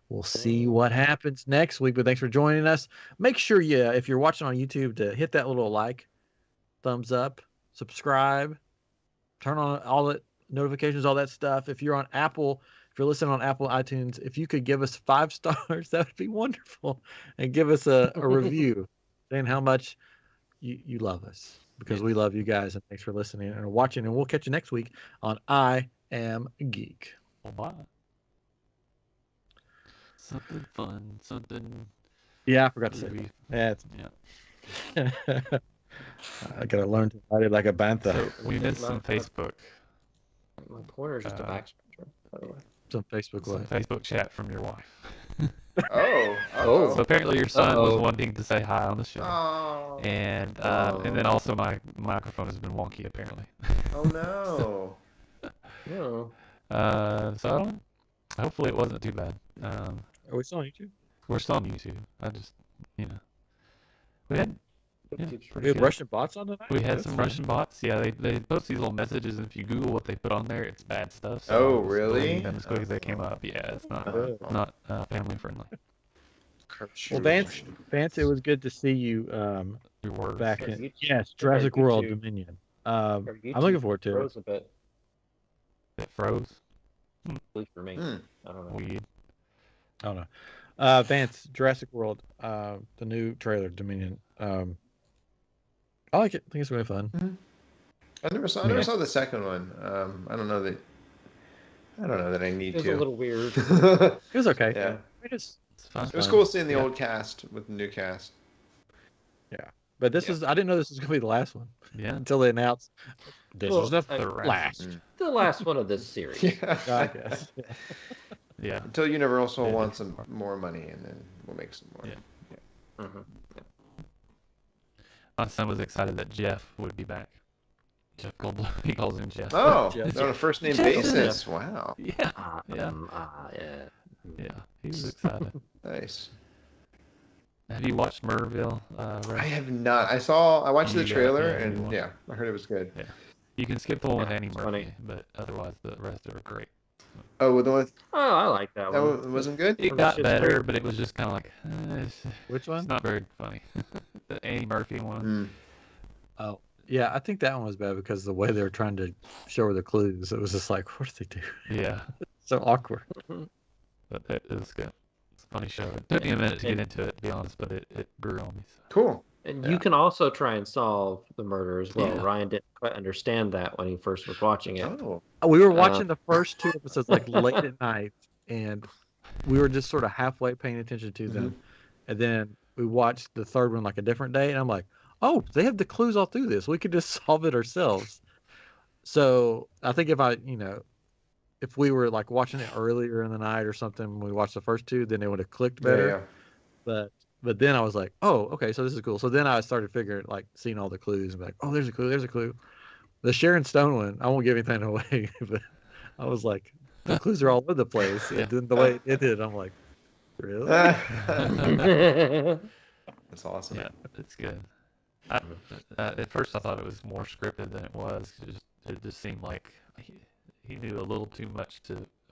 We'll see what happens next week, but thanks for joining us. Make sure if you're watching on YouTube, to hit that little like, thumbs up, subscribe, turn on all the notifications, all that stuff. If you're on Apple, if you're listening on Apple iTunes, if you could give us 5 stars, that would be wonderful. And give us a review saying how much you love us, because we love you guys. And thanks for listening and watching. And we'll catch you next week on I Am Geek. Bye. Something fun, something. Yeah, I forgot to say. Yeah. I gotta learn to write it like a bantha. So we missed some Facebook. My pointer's just a back by the way. Some Facebook chat from your wife. Oh. So apparently your son was wanting to say hi on the show. Oh. And then also my microphone has been wonky apparently. Oh no. No. So I don't know. Hopefully it wasn't too bad. Are we still on YouTube? We're still on YouTube. I just we had We had Russian bots on tonight? We had some Russian bots. Yeah, they post these little messages, and if you Google what they put on there, it's bad stuff. So Oh, really? Them as quick as they came up. Yeah, it's not family friendly. Well, Vance, it was good to see you Your words. back in. Yes, Jurassic World Dominion. I'm looking forward to it. Froze a bit, It froze. at least for me. I don't know. Weird. I don't know. Vance, Jurassic World, the new trailer, Dominion. I like it. I think it's really fun. Mm-hmm. I never saw the second one. I don't know that I need It was to. a little weird. It was okay. Yeah. It was cool seeing the old cast with the new cast. Yeah. But this is, I didn't know this was going to be the last one. Yeah. Until they announced this is the last. The last one of this series. Yeah. I guess. Yeah. Until Universal wants some more money, and then we'll make some more. Yeah. My son was excited that Jeff would be back. Jeff Goldblum. He calls him Jeff. Oh, Jeff. they're on a first name Jeff. basis. Wow. Yeah. Yeah. He was excited. Nice. Have you watched Murderville? I have not. I watched the You got- trailer, yeah, you and watched I heard it was good. Yeah. You can skip the one with Annie it's Murphy, funny. but otherwise the rest are great. Oh, the one Oh, I like that that one. wasn't good. It got better, but it was just kind of like Which it's one? not very funny. The Annie Murphy one. Oh, yeah. I think that one was bad because the way they were trying to show her the clues, it was just like, what did they do? Yeah, So awkward. but it was good. It's a funny show. It took me a minute to get into it, to be honest, but it grew on me. So. Cool. And you can also try and solve the murder as well. Yeah. Ryan didn't quite understand that when he first was watching it. Oh. We were watching the first 2 episodes like late at night, and we were just sort of halfway paying attention to them. And then we watched the third one like a different day, and I'm like, oh, they have the clues all through this. We could just solve it ourselves. So I think if we were like watching it earlier in the night or something, when we watched the first 2, then it would have clicked better. Yeah. But then I was like, oh, okay, so this is cool. So then I started figuring, like, seeing all the clues and be like, oh, there's a clue. The Sharon Stone one, I won't give anything away, but I was like, the clues are all over the place. And then the way it did, I'm like, really? That's awesome. Yeah, it's good. At first, I thought it was more scripted than it was. It just seemed like he knew a little too much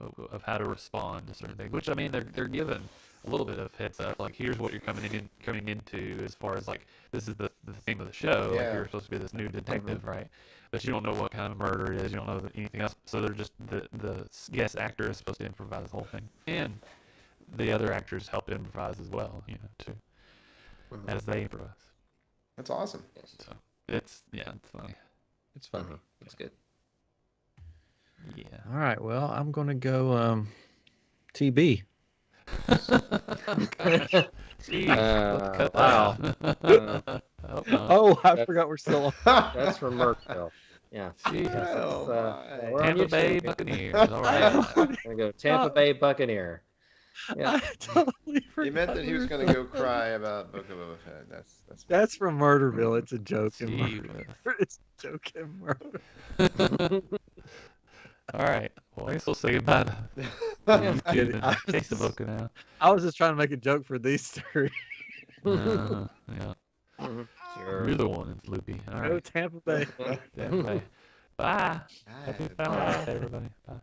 of how to respond to certain things. Which, I mean, they're given a little bit of heads up. Like, here's what you're coming into as far as like this is the theme of the show. Yeah. Like, you're supposed to be this new detective, right? But you don't know what kind of murder it is. You don't know anything else. So they're just the guest actor is supposed to improvise the whole thing, and the other actors help improvise as well. Too, as they improvise. That's awesome. So It's funny. It's funny. It's good. Yeah. All right. Well, I'm gonna go TB. Jeez, let's cut that wow. out. Oh, no. Oh, I forgot we're still on. That's from Merckville. Yeah. Jeez. Oh, my. We're on Tampa YouTube. Bay Buccaneers. All right. There we go. Tampa Bay Buccaneer. Yeah. I totally forgot. He meant that he was going to go cry about Book of Boba Fett. That's from Murderville. It's a joke in Gee murder. whiz. It's a joke in murder. All right. Well, I guess we'll say goodbye to I'm YouTube kidding. and Taste the Boca now. I was just trying to make a joke for these three. Yeah. Sure. You're the one that's loopy. All Go right. Tampa Bay. Tampa Bay. Bye. Bye, Happy everybody. Valentine's Day, everybody. Bye.